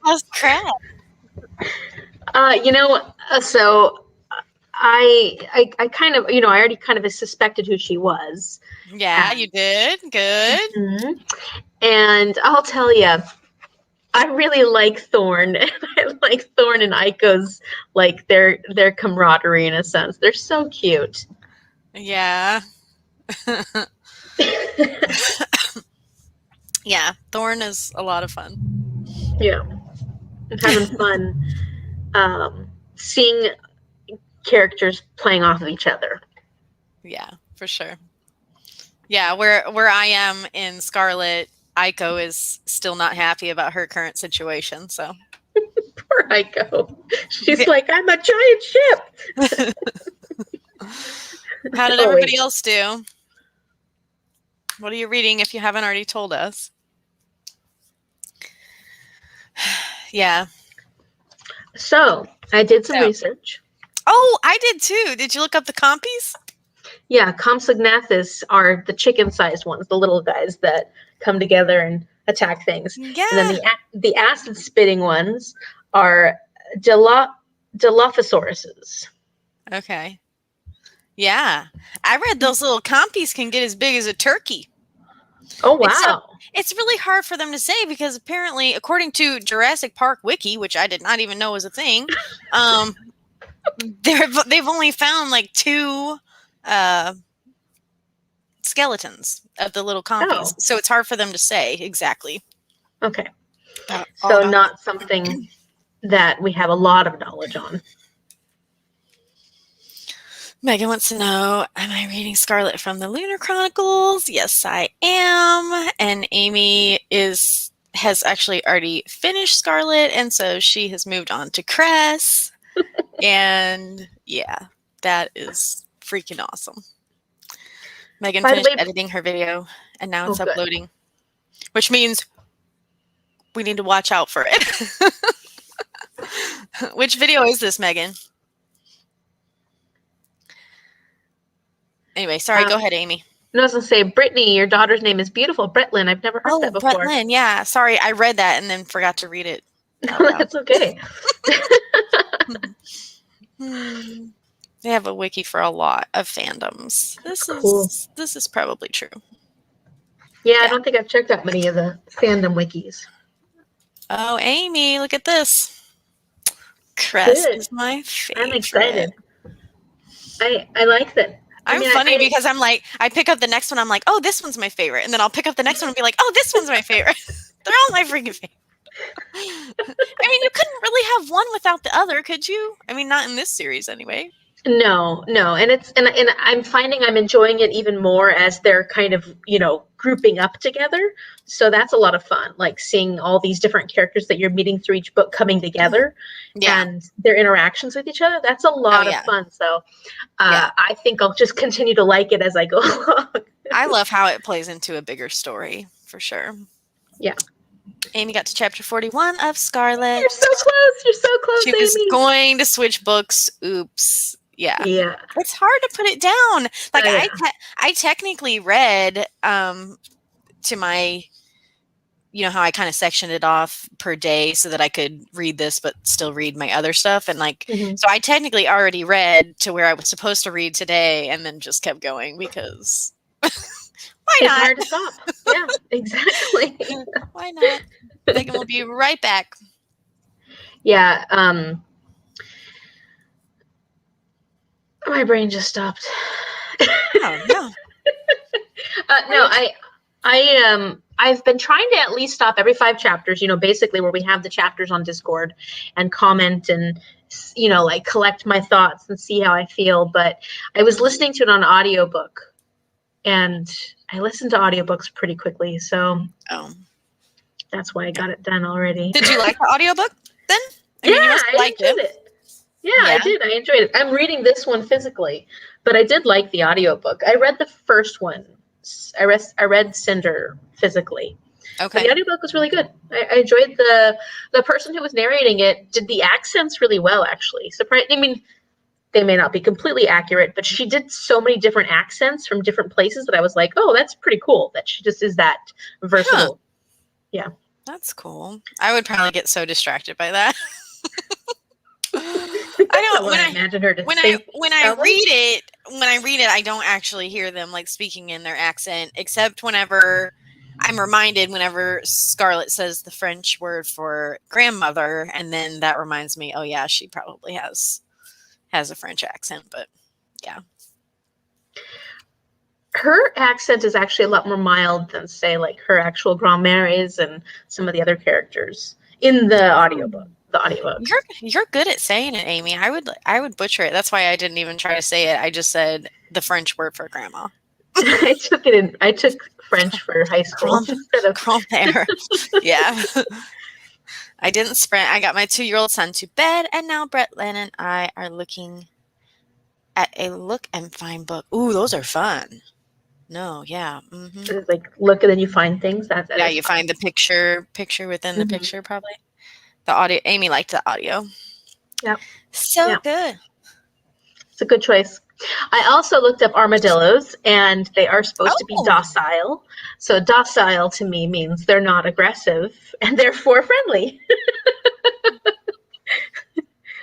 That's crap. So I kind of, I already kind of suspected who she was. Yeah, And, you did. Good. Mhm. And I'll tell you, I really like Thorn. I like Thorn and Aiko's, like, their camaraderie in a sense. They're so cute. Yeah. Yeah, Thorn is a lot of fun. Yeah, I'm having fun seeing characters playing off of each other. Yeah, for sure. Yeah, where I am in Scarlet, Aiko is still not happy about her current situation, so. Poor Aiko. She's like, I'm a giant ship. How did Oh, everybody wait. else do? What are you reading if you haven't already told us? Yeah. So I did some research. Oh, I did too. Did you look up the compies? Yeah, Compsognathus are the chicken-sized ones, the little guys that come together and attack things. Yeah. And then the acid-spitting ones are Dilophosauruses. Okay. Yeah. I read those little compies can get as big as a turkey. Oh, wow. It's really hard for them to say because apparently, according to Jurassic Park Wiki, which I did not even know was a thing, they've only found like 2 skeletons of the little compies. Oh. So it's hard for them to say exactly. Okay. All So about not something that we have a lot of knowledge on. Megan wants to know, am I reading Scarlet from the Lunar Chronicles? Yes, I am. And Amy has actually already finished Scarlet, and so she has moved on to Cress. And yeah, that is freaking awesome. Megan finished editing her video, and now it's uploading, which means we need to watch out for it. Which video is this, Megan? Anyway, sorry, go ahead, Amy. I was going to say, Brittany, your daughter's name is beautiful. Brettlyn, I've never heard that before. Oh, Brettlyn, yeah. Sorry, I read that and then forgot to read it. That's okay. They have a wiki for a lot of fandoms. This is probably true. Yeah, I don't think I've checked out many of the fandom wikis. Oh, Amy, look at this. Crest is my favorite. I'm excited. I like that. I'm funny because I'm like, I pick up the next one, I'm like, oh, this one's my favorite. And then I'll pick up the next one and be like, oh, this one's my favorite. They're all my freaking favorite. I mean, you couldn't really have one without the other, could you? I mean, not in this series anyway. No. And I'm finding I'm enjoying it even more as they're kind of, grouping up together. So that's a lot of fun, like seeing all these different characters that you're meeting through each book coming together and their interactions with each other. That's a lot of fun. So I think I'll just continue to like it as I go along. I love how it plays into a bigger story, for sure. Yeah. Amy got to chapter 41 of Scarlet. You're so close. She was going to switch books. Oops. Yeah. It's hard to put it down. Like I technically read to my, how I kind of sectioned it off per day so that I could read this but still read my other stuff. And so I technically already read to where I was supposed to read today and then just kept going because why not? It's hard to stop. Yeah, exactly. Why not? Megan will be right back. Yeah. My brain just stopped. Oh, no. No, I've been trying to at least stop every 5 chapters, basically where we have the chapters on Discord and comment and, like collect my thoughts and see how I feel. But I was listening to it on audiobook and I listen to audiobooks pretty quickly. So that's why I got it done already. Did you like the audiobook then? I enjoyed it. Yeah, I did. I enjoyed it. I'm reading this one physically, but I did like the audiobook. I read the first one. I read Cinder physically. Okay. But the audiobook was really good. I enjoyed the person who was narrating it did the accents really well, actually. I mean, they may not be completely accurate, but she did so many different accents from different places that I was like, oh, that's pretty cool that she just is that versatile. Yeah. That's cool. I would probably get so distracted by that. I don't When I imagine her to when sing I read it, I don't actually hear them like speaking in their accent, except whenever I'm reminded whenever Scarlett says the French word for grandmother, and then that reminds me, oh yeah, she probably has a French accent, but yeah. Her accent is actually a lot more mild than, say, like her actual grand-mère is and some of the other characters in the audiobook. You're good at saying it, Amy. I would butcher it. That's why I didn't even try to say it. I just said the French word for grandma. I took French for high school instead of grand-mère. Yeah. I didn't sprint. I got my 2-year-old son to bed, and now Brett Lynn and I are looking at a look and find book. Ooh, those are fun. No, yeah. Mm-hmm. It's like look and then you find things. That Yeah, is you fun. find the picture within the picture, probably. The audio. Amy liked the audio. Yep. So good. It's a good choice. I also looked up armadillos, and they are supposed to be docile. So docile to me means they're not aggressive and therefore friendly.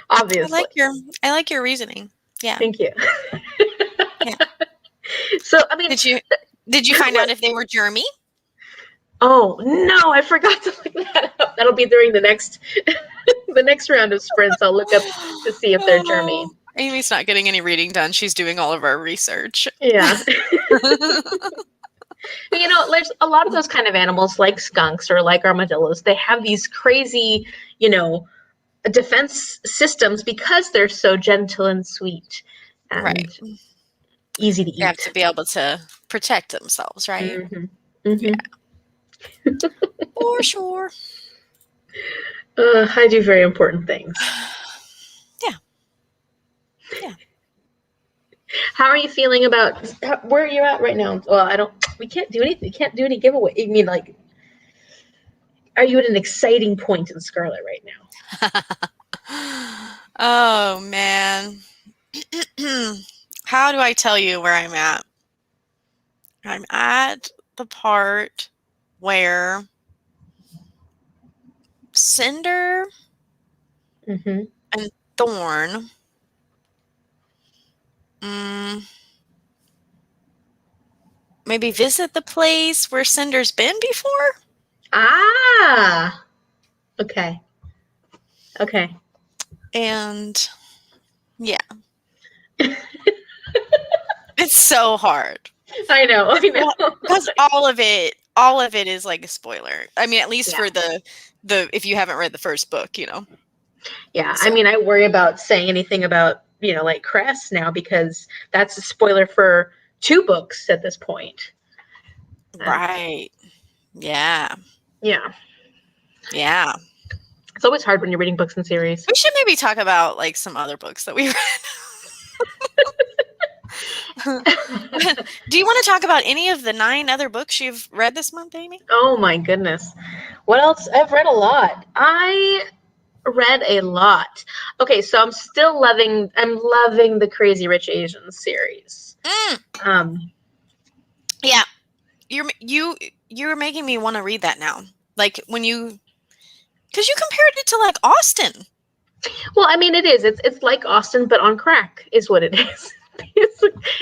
Obviously. I like your reasoning. Yeah. Thank you. Yeah. So I mean, did you find out if they were germy? Oh no, I forgot to look that up. That'll be during the next the next round of sprints. I'll look up to see if they're germy. Amy's not getting any reading done. She's doing all of our research. Yeah. You know, there's a lot of those kind of animals like skunks or like armadillos. They have these crazy, you know, defense systems because they're so gentle and sweet and easy to eat. They have to be able to protect themselves, right? Mm-hmm. Mm-hmm. Yeah. For sure. I do very important things. Yeah. Yeah. How are you feeling about where are you at right now? Well, we can't do anything. We can't do any giveaway. I mean, like, are you at an exciting point in Scarlet right now? Oh, man. How do I tell you where I'm at? I'm at the part where Cinder and Thorn maybe visit the place where Cinder's been before. Ah, okay. Okay. And yeah. It's so hard. I know. Because all of it is like a spoiler. I mean, at least for the if you haven't read the first book, you know. Yeah, so. I mean, I worry about saying anything about, you know, like Cress now because that's a spoiler for 2 books at this point. Right. Yeah. Yeah. Yeah. It's always hard when you're reading books in series. We should maybe talk about like some other books that we read. Do you want to talk about any of the 9 other books you've read this month, Amy? Oh my goodness. What else? I've read a lot. I read a lot. Okay, so I'm loving the Crazy Rich Asians series. Yeah. You're making me want to read that now. Like because you compared it to like Austen. Well, I mean, it is. It's like Austen, but on crack is what it is.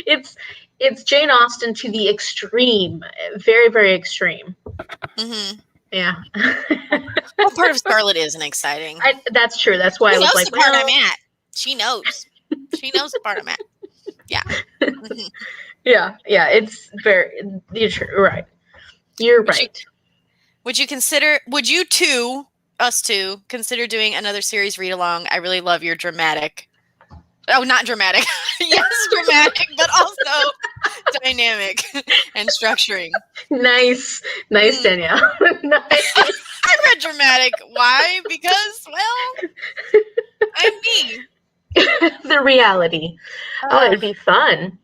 It's Jane Austen to the extreme, very, very extreme. Mm-hmm. Yeah. What part of Scarlet isn't exciting? That's true. That's why I was like, the part I'm at. She knows. She knows the part I'm at. Yeah. Mm-hmm. Yeah. It's very. You're right. You're right. Would you us two, consider doing another series read along? I really love your dramatic. Oh, not dramatic. Yes, dramatic, but also dynamic and structuring. Nice, Danielle. Nice. I read dramatic. Why? Because, well, I'm me. The reality. It'd be fun.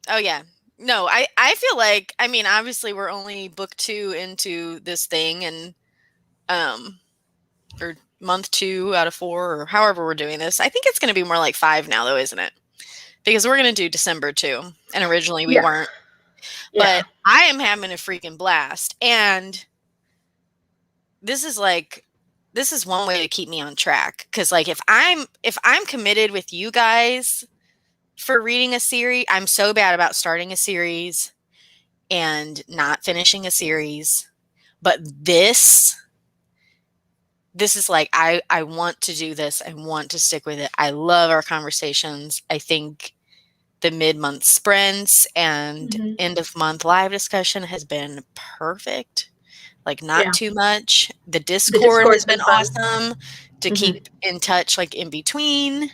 Oh, yeah. No, I feel like, I mean, obviously we're only book 2 into this thing and, or month 2 out of 4 or however we're doing this. I think it's going to be more like 5 now though, isn't it? Because we're going to do December too. And originally we weren't. Yeah. But, yeah. I am having a freaking blast. And this is one way to keep me on track, because like if I'm committed with you guys for reading a series, I'm so bad about starting a series and not finishing a series. But this is like, I want to do this. I want to stick with it. I love our conversations. I think the mid-month sprints and end of month live discussion has been perfect. Like, not too much. The Discord has been awesome to keep in touch, like in between.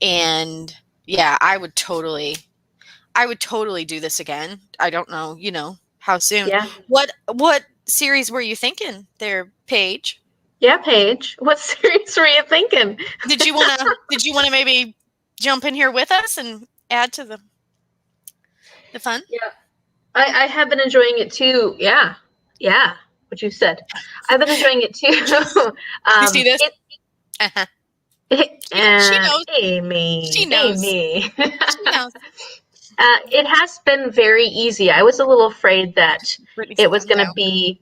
And yeah, I would totally do this again. I don't know, how soon. Yeah. What series were you thinking there, Paige? Yeah, Paige. What series were you thinking? Did you wanna maybe jump in here with us and add to the fun? Yeah. I have been enjoying it too. Yeah. Yeah. What you said. I've been enjoying it too. You see this? Uh-huh. She knows. Amy. She knows. Amy. She knows. It has been very easy. I was a little afraid that it was going to be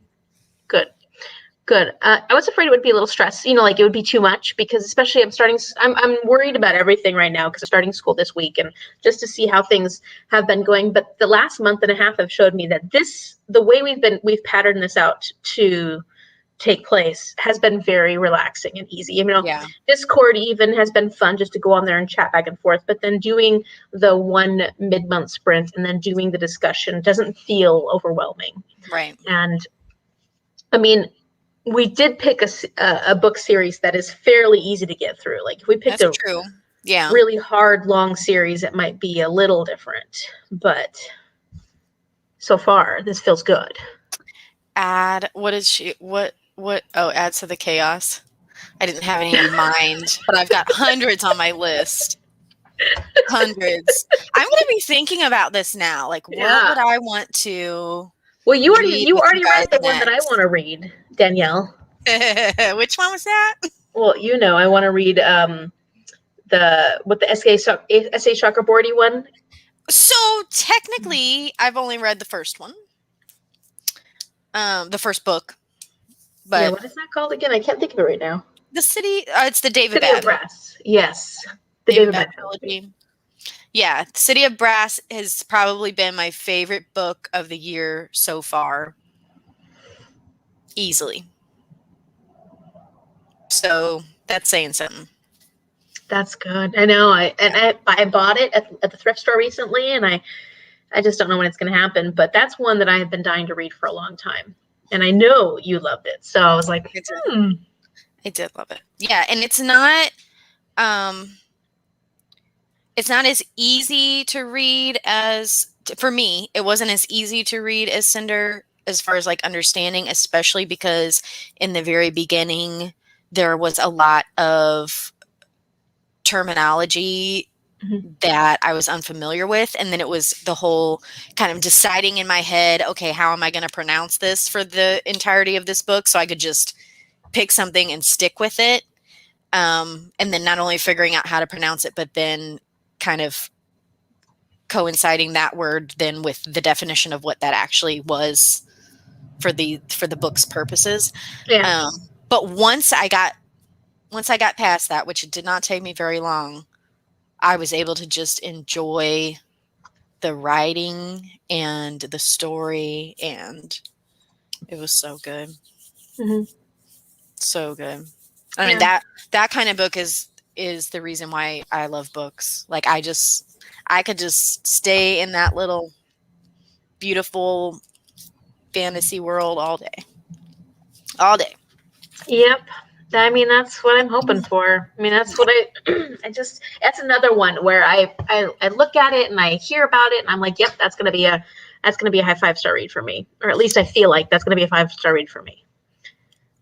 good. Good. I was afraid it would be a little stressed, like it would be too much, because especially I'm worried about everything right now because I'm starting school this week, and just to see how things have been going. But the last month and a half have showed me that the way we've patterned this out to take place has been very relaxing and easy. Discord even has been fun just to go on there and chat back and forth, but then doing the one mid-month sprint and then doing the discussion doesn't feel overwhelming. Right. And I mean, we did pick a book series that is fairly easy to get through. Like if we picked true. Yeah. really hard, long series, it might be a little different. But so far, this feels good. Add to the chaos. I didn't have any in mind, but I've got hundreds on my list. Hundreds. I'm going to be thinking about this now. Like, what would I want to? Well, you already read the one that I want to read, Danielle. Which one was that? Well, I want to read the essay checkerboardy one. So technically, I've only read the first one, the first book. But yeah, what is that called again? I can't think of it right now. The City. It's the David City of Brass. Yes, the David Bad trilogy. Yeah, City of Brass has probably been my favorite book of the year so far. Easily. So that's saying something. That's good. I know. I bought it at the thrift store recently, and I just don't know when it's going to happen. But that's one that I have been dying to read for a long time, and I know you loved it. So I was like, I did love it. Yeah, and it's not as easy to read as, for me, it wasn't as easy to read as Cinder, as far as like understanding, especially because in the very beginning there was a lot of terminology that I was unfamiliar with, and then it was the whole kind of deciding in my head, okay, how am I going to pronounce this for the entirety of this book, so I could just pick something and stick with it, and then not only figuring out how to pronounce it, but then kind of coinciding that word then with the definition of what that actually was for the book's purposes. Yeah. But once I got past that, which it did not take me very long, I was able to just enjoy the writing and the story, and it was so good. So good. I mean, that kind of book is the reason why I love books. Like, I could just stay in that little beautiful fantasy world all day. Yep. I mean, that's what I'm hoping for. I mean, that's what that's another one where I look at it and I hear about it and I'm like, yep, that's going to be a high 5-star read for me. Or at least I feel like that's going to be a 5-star read for me.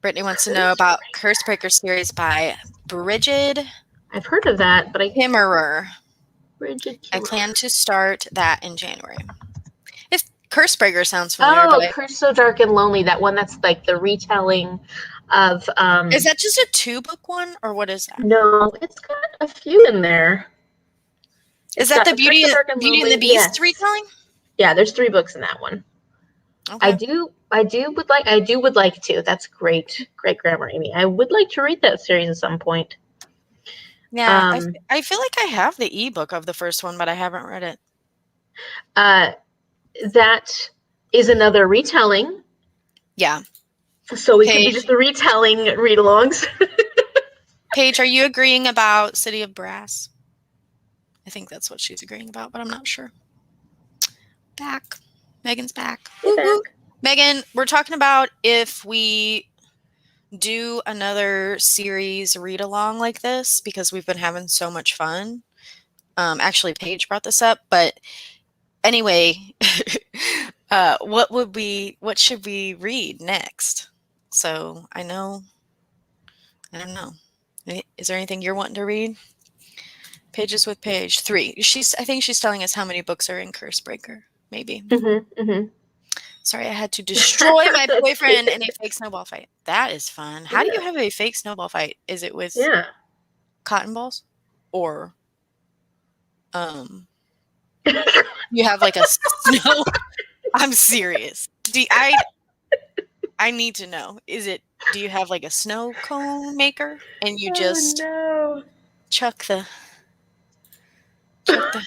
Brittany wants to know about Cursebreaker series by Bridget. I've heard of that, but Kimmerer. Bridget Kimmerer. I plan to start that in January. If Cursebreaker sounds familiar. Curse So Dark and Lonely, that one that's like the retelling of Is that just a 2-book one, or what is that? No, it's got a few in there. Is that the Beauty and the Beast retelling? Yeah, there's 3 books in that one. I Okay. do. I would like to. That's great grammar, Amy. I would like to read that series at some point. Yeah, Um, I feel like I have the ebook of the first one, but I haven't read it. uh, that is another retelling. Yeah. So we could be just Paige, the retelling read-alongs. Paige, are you agreeing about City of Brass? I think that's what she's agreeing about, but I'm not sure. Back. Megan's back. Hey, Woo woo. back. Megan, we're talking about if we do another series read along like this because we've been having so much fun. Actually, Paige brought this up, but anyway, what should we read next? So I don't know. Is there anything you're wanting to read? Pages with Paige 3. I think she's telling us how many books are in Cursebreaker. Maybe. Mm-hmm, mm-hmm. Sorry, I had to destroy my That's okay. boyfriend in a fake snowball fight. That is fun. How do you Yeah. have a fake snowball fight? Is it with Yeah. cotton balls, or you have like a snow? I'm serious. I need to know. Do you have like a snow cone maker and you Oh just no. chuck the chuck the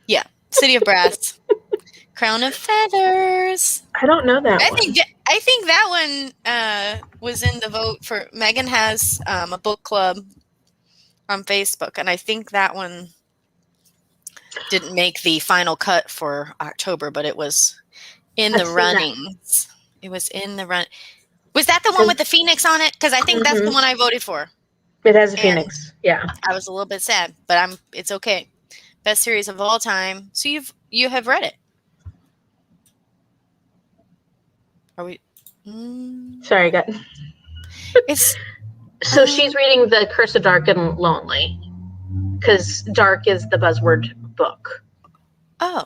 yeah, City of Brass, Crown of Feathers. I don't know that one. I think that one was in the vote for Megan has a book club on Facebook, and I think that one didn't make the final cut for October, but it was in I've the seen that. runnings. It was in the run. Was that the one with And the phoenix on it? Because I think that's the hmm one I voted for, it has a and phoenix. Yeah. I was a little bit sad, but it's okay. Best series of all time. So you have read it. Are we? Sorry, I got. It's So she's reading The Curse of Dark and Lonely because dark is the buzzword book. oh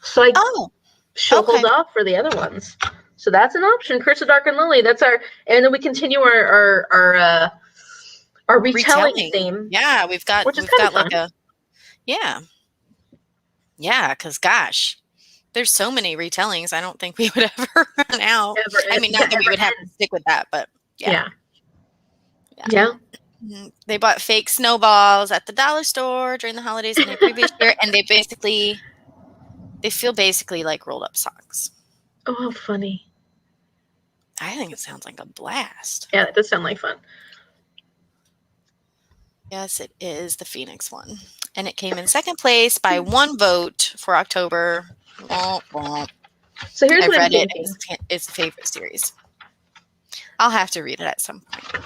So oh she'll okay. hold off for the other ones. So that's an option. Curse of Dark and Lonely. That's and then we continue our retelling Retelling. theme, Yeah, which is we've kind of got fun. like a yeah. Yeah, because gosh, there's so many retellings. I don't think we would ever run out. Ever, I mean, not that we ever would have to end. stick with that, but yeah. Yeah. Yeah. Yeah. They bought fake snowballs at the dollar store during the holidays in a previous year, and they feel basically like rolled up socks. Oh, how funny. I think it sounds like a blast. Yeah, that does sound like fun. Yes, it is the Phoenix one. And it came in second place by one vote for October. Womp, womp. So here's I've what I'm read it. thinking. It's a favorite series. I'll have to read it at some point.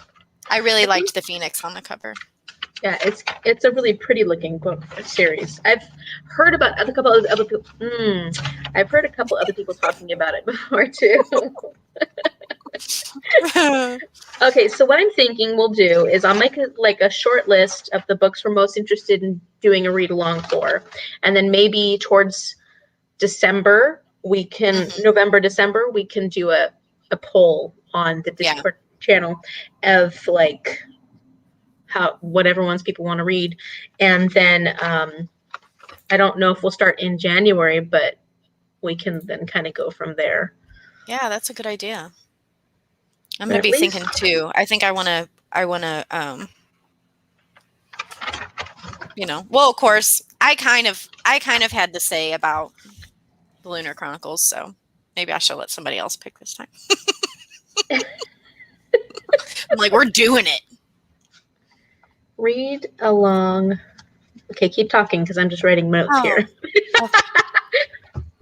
I really I think, liked the Phoenix on the cover. yeah, it's a really pretty looking book series. I've heard about a couple of other people. I've heard a couple other people talking about it before too. Okay, so what I'm thinking we'll do is I'll make a short list of the books we're most interested in doing a read along for, and then maybe towards December November, December we can do a poll on the Yeah. Discord channel of like whatever ones people want to read, and then I don't know if we'll start in January, but we can then kind of go from there. Yeah, that's a good idea. I'm Or gonna at be least thinking too. I think I wanna well, of course, I kind of had to say about the Lunar Chronicles, so maybe I should let somebody else pick this time. I'm like, we're doing it. read along. Okay, keep talking because I'm just writing notes here. Okay.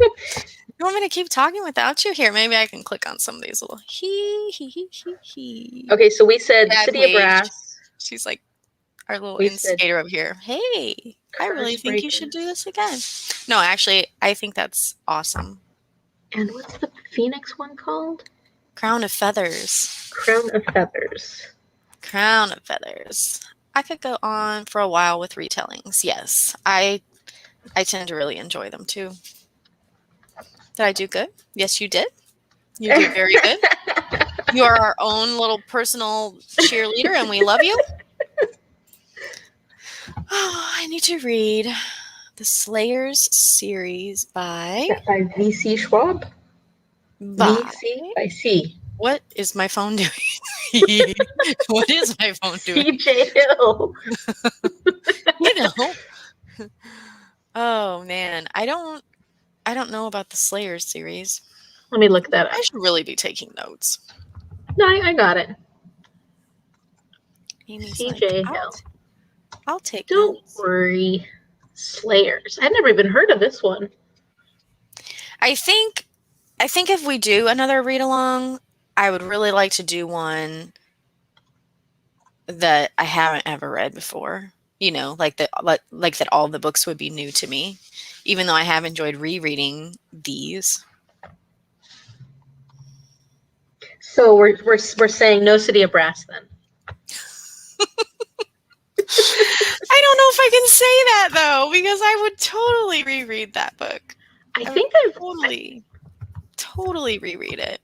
You want me to keep talking without you? Here, maybe I can click on some of these little he. Okay, so we said Dad City of waved. Brass. She's like our little We said instigator over here. Hey, I really think you should do this again. No, actually, I think that's awesome. And what's the Phoenix one called? Crown of Feathers. Crown of Feathers. Crown of Feathers. I could go on for a while with retellings. Yes, I tend to really enjoy them too. Did I do good? Yes, you did. You did very good. You are our own little personal cheerleader, and we love you. Oh, I need to read the Slayers series by V.C. Schwab. B, Bye. C, by C. What is my phone doing? What is my phone doing? CJ Hill. You know. Oh man, I don't know about the Slayer series. Let me look that I up. should really be taking notes. No, I got it. Amy's like, CJ Hill. I'll take Don't notes. worry. Slayers. I'd never even heard of this one. I think if we do another read along, I would really like to do one that I haven't ever read before. You know, like that all the books would be new to me, even though I have enjoyed rereading these. So we're saying no City of Brass then. I don't know if I can say that though, because I would totally reread that book. I think I've totally reread it.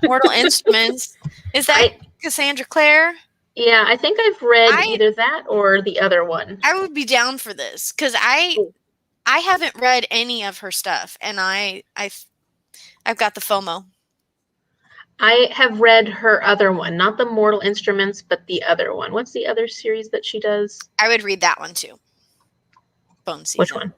Mortal Instruments. Is that Cassandra Clare? Yeah, I think I've read either that or the other one. I would be down for this because I haven't read any of her stuff, and I've got the FOMO. I have read her other one, not the Mortal Instruments, but the other one. What's the other series that she does? I would read that one too. Bone Season. Which one?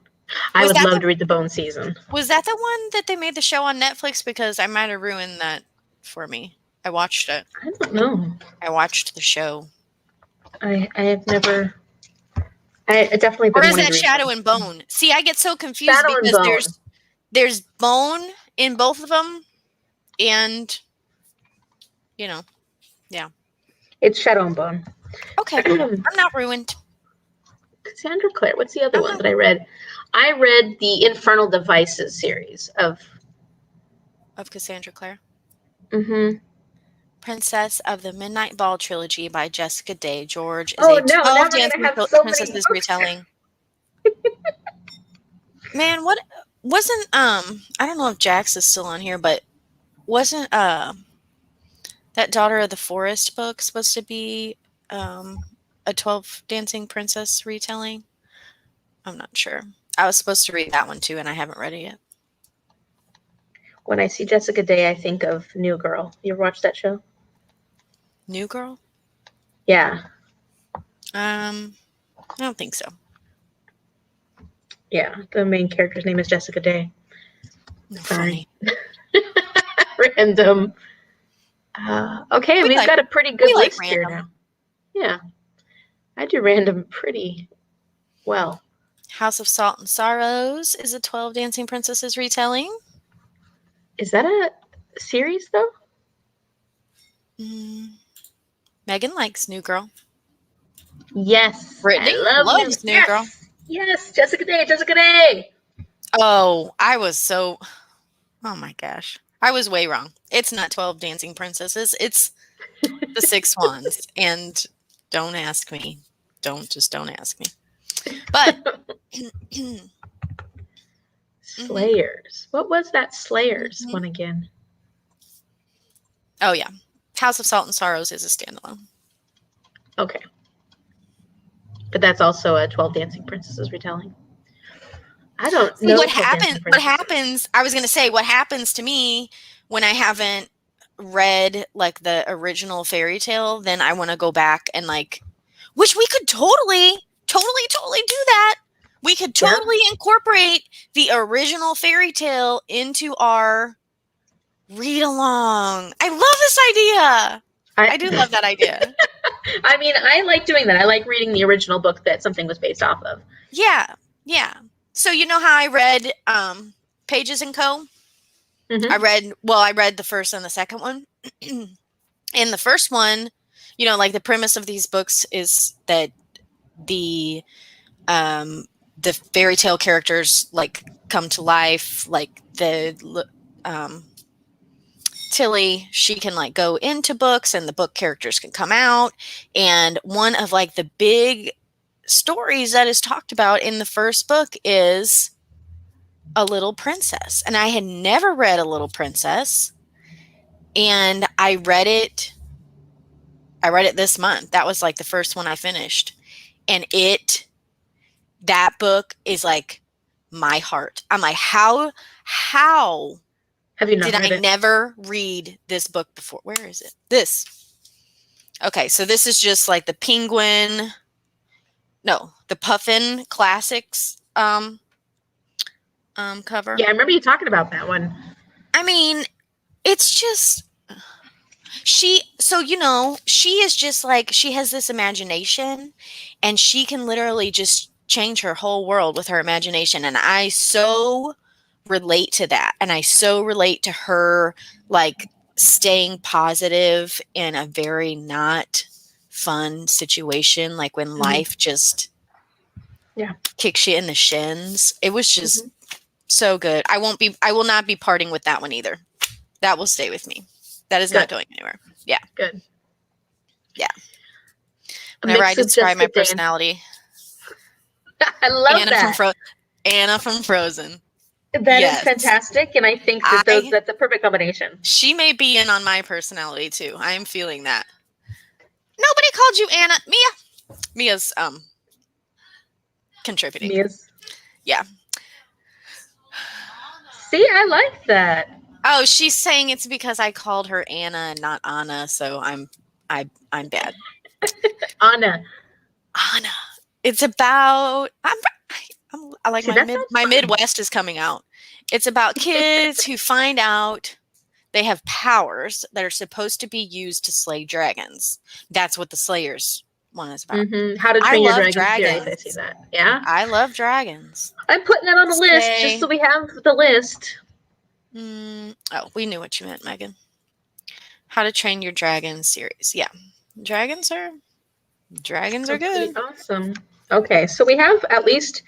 I would love to read the Bone Season. Was that the one that they made the show on Netflix? Because I might have ruined that for me. I watched it. I don't know. I watched the show. I have never. I definitely. Or is that Shadow and Bone? See, I get so confused Shadow because there's bone in both of them, and you know, yeah. It's Shadow and Bone. Okay, I'm not ruined. Cassandra Clare. What's the other one that I read? I read the Infernal Devices series of Cassandra Clare. Mm-hmm. Princess of the Midnight Ball trilogy by Jessica Day. George is a 12 Dancing Princesses retelling. Man, what wasn't I don't know if Jax is still on here, but wasn't that Daughter of the Forest book supposed to be a 12 Dancing Princess retelling? I'm not sure. I was supposed to read that one too, and I haven't read it yet. When I see Jessica Day, I think of New Girl. You ever watch that show? New Girl? Yeah. I don't think so. Yeah, the main character's name is Jessica Day. Sorry. Random. Okay, I mean, we've got a pretty good list here now. Yeah. I do random pretty well. House of Salt and Sorrows is a 12 Dancing Princesses retelling. Is that a series, though? Megan likes New Girl. Yes. Brittany loves New Girl. Yes, Jessica Day, Jessica Day. Oh, oh my gosh. I was way wrong. It's not 12 Dancing Princesses. It's the 6 ones. And don't ask me. Don't ask me. But Slayers. What was that Slayers one again? Oh, yeah. House of Salt and Sorrows is a standalone. Okay. But that's also a 12 Dancing Princesses retelling. I don't know. What happens, I was going to say, what happens to me when I haven't read like the original fairy tale, then I want to go back and which we could totally do that. We could totally incorporate the original fairy tale into our read along. I love this idea. I do love that idea. I mean, I like doing that. I like reading the original book that something was based off of. Yeah. Yeah. So you know how I read Pages and Co? Mm-hmm. I read the first and the second one. In the first one, the premise of these books is that the fairy tale characters come to life, Tilly, she can go into books and the book characters can come out. And one of the big stories that is talked about in the first book is A Little Princess. And I had never read A Little Princess. And I read it this month. That was the first one I finished. And that book is my heart. I'm like, how Have you not Did read I it? never read this book before? Where is it? This. Okay, so this is just like the Penguin, no, the Puffin Classics cover. Yeah, I remember you talking about that one. I mean, it's just she is just like, she has this imagination, and she can literally just change her whole world with her imagination, and I so relate to that, and I so relate to her, like, staying positive in a very not fun situation, like when life just Yeah. kicks you in the shins. It was just Hmm. so good. I will not be parting with that one either. That will stay with me. That is not Good. going anywhere. Yeah. Good. Yeah. A Whenever I mix of describe my Jessica Dan. personality, I love Anna from that. Fro Anna from Frozen. That is Yes. fantastic, and I think that I that's a perfect combination. She may be in on my personality too. I am feeling that. Nobody called you Anna. Mia's contributing. Mia's. Yeah. See, I like that. Oh, she's saying it's because I called her Anna and not Anna, so I'm bad. Anna. Anna. It's about I like See, that sounds my fun. Midwest is coming out. It's about kids who find out they have powers that are supposed to be used to slay dragons. That's what the Slayers one is about. How to I Train Your love Dragon series. I see dragons. that. Yeah. I love dragons. I'm putting it on the list just Say, so we have the list. oh, we knew what you meant, Megan. How to Train Your Dragon series. Yeah, dragons are Sounds pretty good. awesome. Okay, so we have at least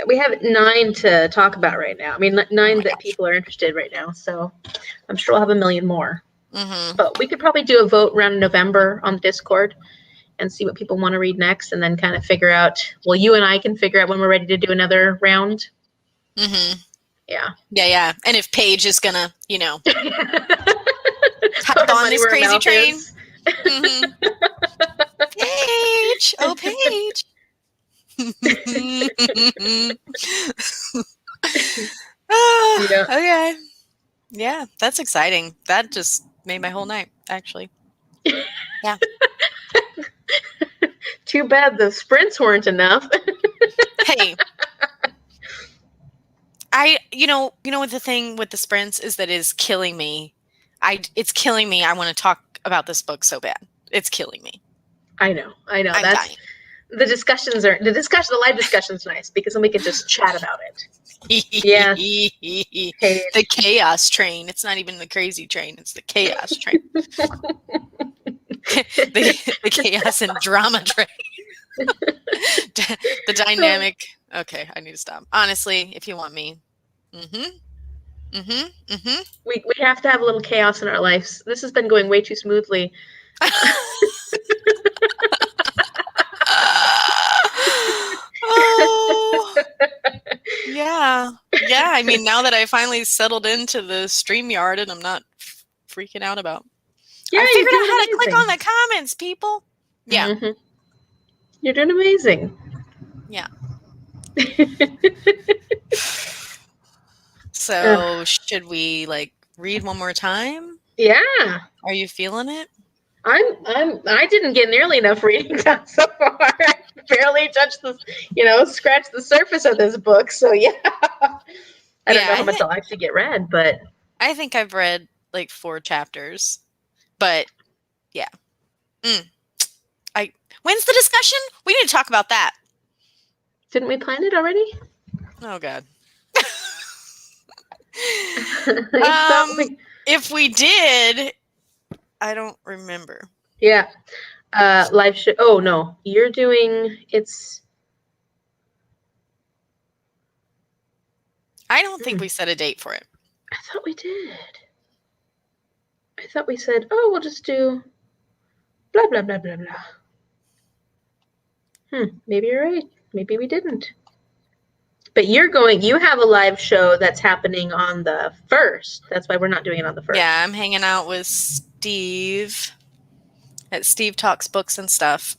we have 9 to talk about right now. I mean, Oh 9 my that gosh. people are interested right now. So I'm sure we'll have a million more. Mm-hmm. But we could probably do a vote around November on Discord and see what people want to read next, and then kind of figure out. Well, you and I can figure out when we're ready to do another round. Mm-hmm. Yeah. Yeah. And if Paige is gonna, Put hop our on money this where our crazy mouth train. is. Mm-hmm. Paige, oh Paige. Yeah. Okay. Yeah, that's exciting. That just made my whole night, actually. Yeah. Too bad the sprints weren't enough. Hey, what the thing with the sprints is that is killing me. It's killing me. I want to talk about this book so bad. It's killing me. I know. I'm That's dying. the live discussion's nice because then we can just chat about it. Yes, The Paige. chaos train. It's not even the crazy train. It's the chaos train. the chaos and drama train. The dynamic. Okay, I need to stop. Honestly, if you want me. We have to have a little chaos in our lives. This has been going way too smoothly. Oh, yeah. Yeah, I mean, now that I finally settled into the StreamYard and I'm not freaking out about. Yeah, I you're figured out doing how to click on amazing. the comments, people. Yeah. You're doing amazing. Yeah. Uh, So, should we read one more time? yeah, Are you feeling it? I didn't get nearly enough reading done so far. I barely touched scratched the surface of this book. So yeah, I don't Yeah, know how much I'll actually get read, but I think I've read 4 chapters. But yeah. When's the discussion? We need to talk about that. didn't we plan it already? Oh god. I thought If we did, I don't remember. yeah. Live show. Oh no, you're doing it's. I don't think we set a date for it. I thought we did. I thought we said, oh, we'll just do blah blah blah blah blah. Maybe you're right. Maybe we didn't. But you have a live show that's happening on the 1st. That's why we're not doing it on the 1st. Yeah, I'm hanging out with Steve at Steve Talks Books and Stuff.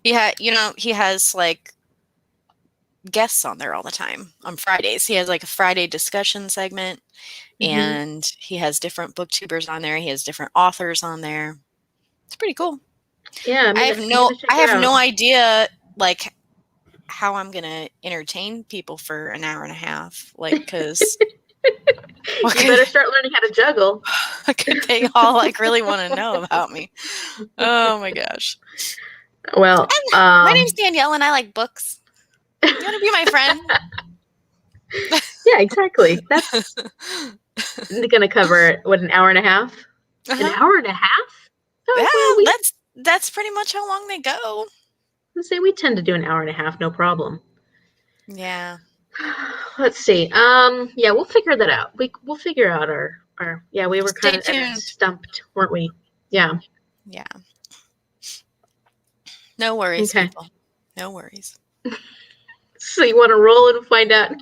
He has guests on there all the time on Fridays. He has like a Friday discussion segment, and he has different booktubers on there. He has different authors on there. It's pretty cool. Yeah, I have no idea like how I'm gonna entertain people for an hour and a half, like, because you better start learning how to juggle. what could they all like really want to know about me? Oh my gosh. Well, my name's Danielle, and I like books. You want to be my friend? Yeah, exactly. That's going to cover what, an hour and a half? An hour and a half? Oh, well, that's pretty much how long they go. Let's say we tend to do an hour and a half, no problem. Yeah. Let's see. Yeah, we'll figure that out. We'll figure out our yeah, we were kind of stumped, weren't we? Yeah. Yeah. No worries, people. No worries. So you want to roll and find out?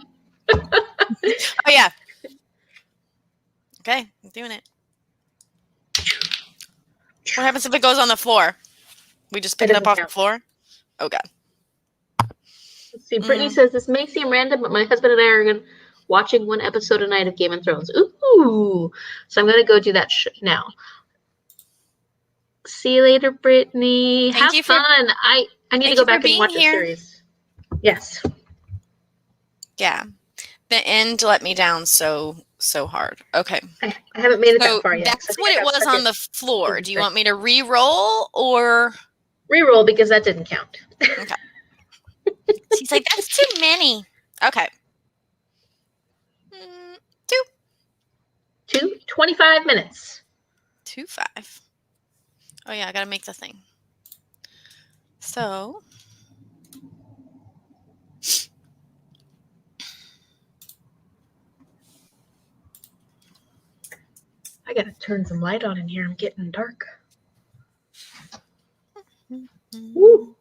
Oh yeah. Okay, I'm doing it. What happens if it goes on the floor? We just pick it up off the floor? Oh god. Let's see. Brittany says this may seem random, but my husband and I are watching one episode a night of Game of Thrones. Ooh. So I'm going to go do that now. See you later, Brittany. Have fun. I need to go back and watch the series. Yes. Yeah. The end let me down so hard. Okay. I haven't made it that far yet. That's what it was on the floor. Do you want me to re-roll or? Re-roll, because that didn't count. Okay. She's like, that's too many. Okay. 25 minutes. 2-5. Oh yeah, I gotta make the thing. So. I gotta turn some light on in here. I'm getting dark. Woo.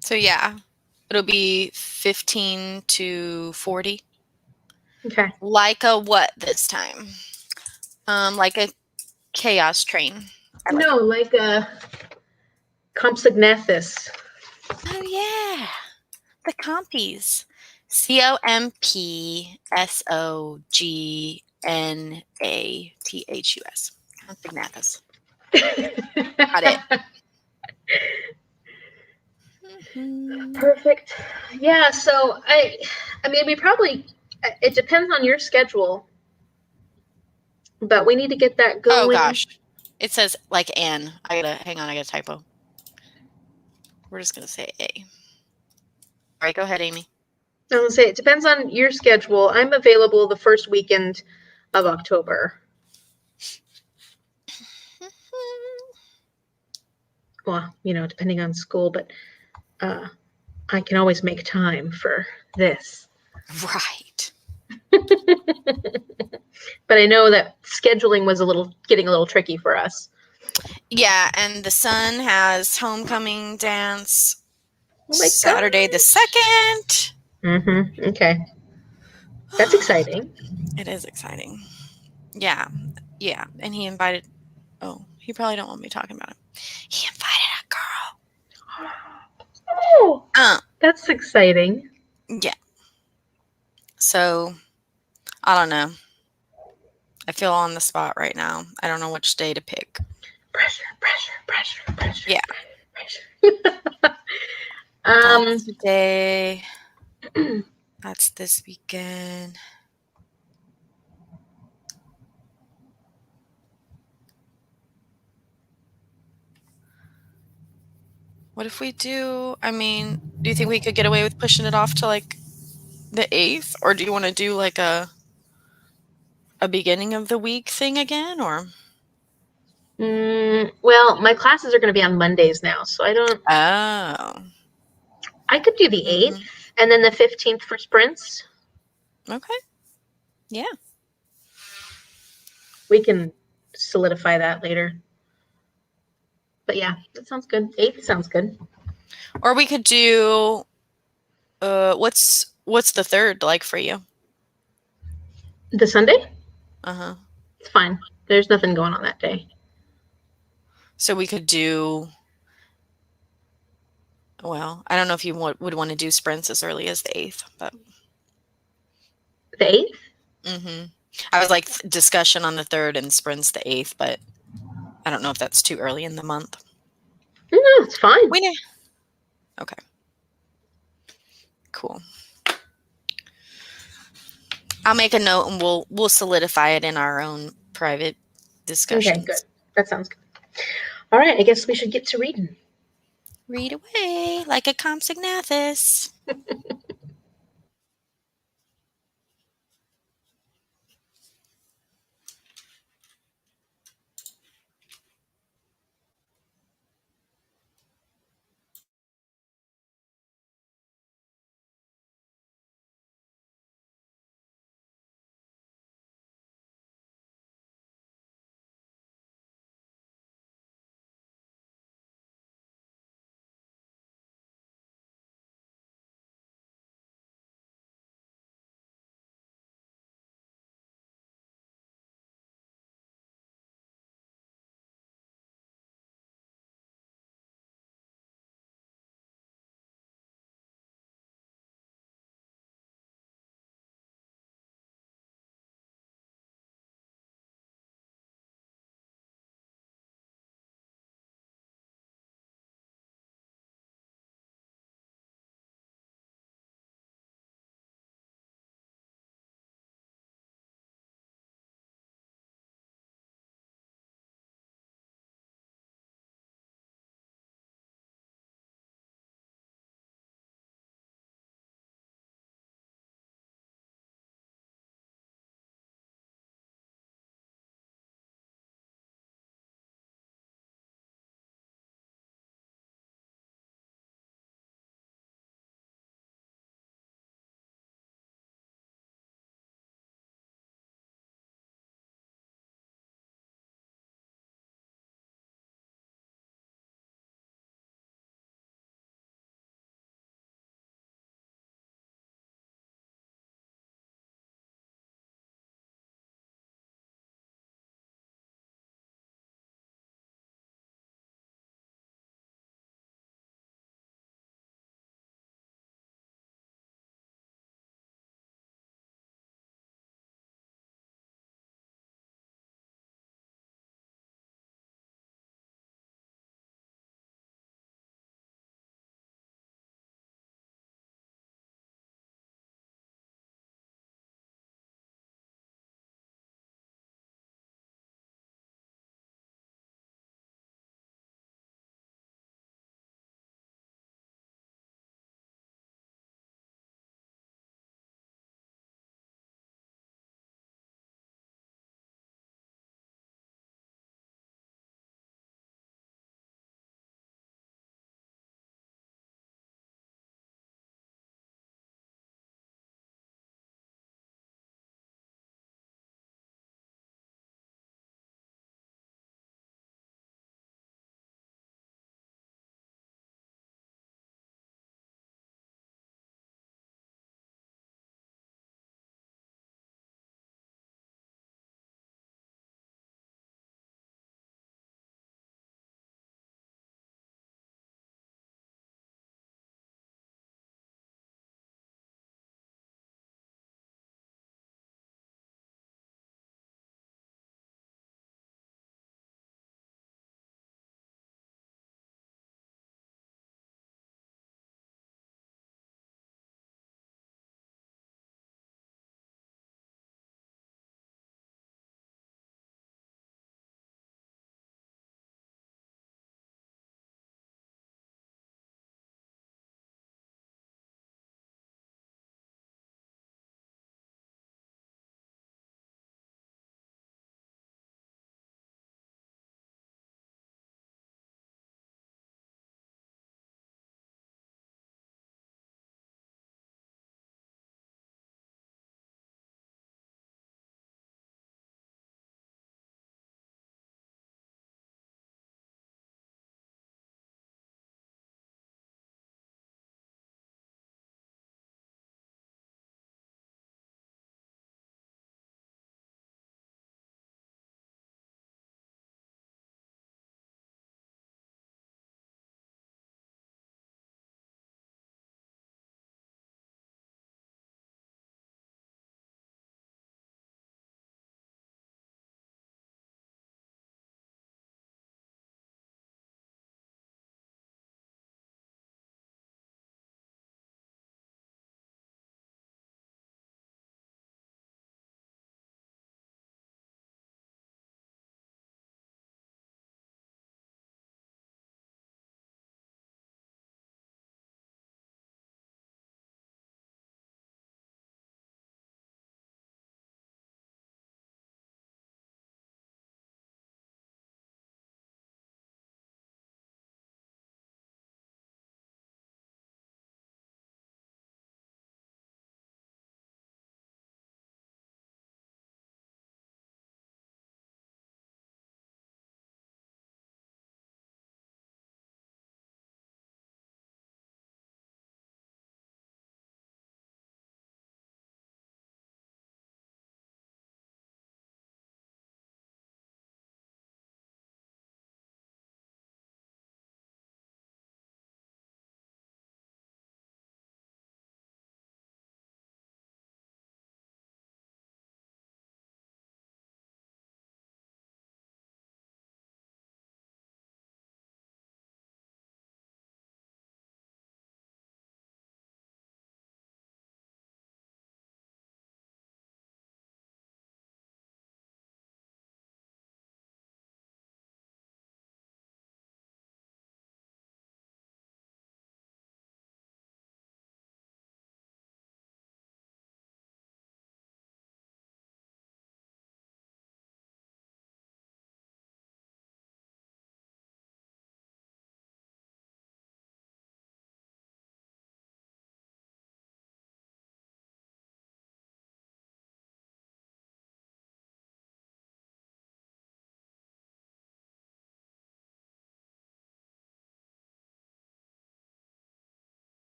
So yeah, it'll be 15 to 40. Okay. Like a what this time? Like a chaos train. No, like a Compsognathus. Oh yeah, the compies. Compsognathus. Compsognathus. Got it. Perfect. Yeah, so I mean, we probably, it depends on your schedule, but we need to get that going. Oh gosh, it says like Anne. I gotta typo. We're just gonna say A. All right, go ahead, Amy. I was gonna say it depends on your schedule. I'm available the first weekend of October. Well, depending on school, but I can always make time for this. Right. But I know that scheduling was getting a little tricky for us. Yeah, and the son has homecoming dance Saturday the 2nd. Mm-hmm. Okay. That's exciting. It is exciting. Yeah. Yeah. And he invited, he probably don't want me talking about it. He invited a girl. Oh, that's exciting. Yeah. So, I don't know. I feel on the spot right now. I don't know which day to pick. Pressure. Yeah. Pressure. That's today. That's this weekend. What if we do, do you think we could get away with pushing it off to like the 8th? Or do you want to do like a beginning of the week thing again, or? Well, my classes are going to be on Mondays now, so I don't. Oh. I could do the 8th and then the 15th for sprints. Okay. Yeah. We can solidify that later. But yeah, that sounds good. 8th sounds good. Or we could do, what's the 3rd like for you? The Sunday? Uh-huh. It's fine. There's nothing going on that day. So we could do, well, I don't know if you would want to do sprints as early as the 8th, but The 8th? hmm I was like discussion on the 3rd and sprints the 8th, but I don't know if that's too early in the month. No, it's fine. We know. Okay. Cool. I'll make a note and we'll solidify it in our own private discussions. Okay, good. That sounds good. All right, I guess we should get to reading. Read away like a Compsognathus.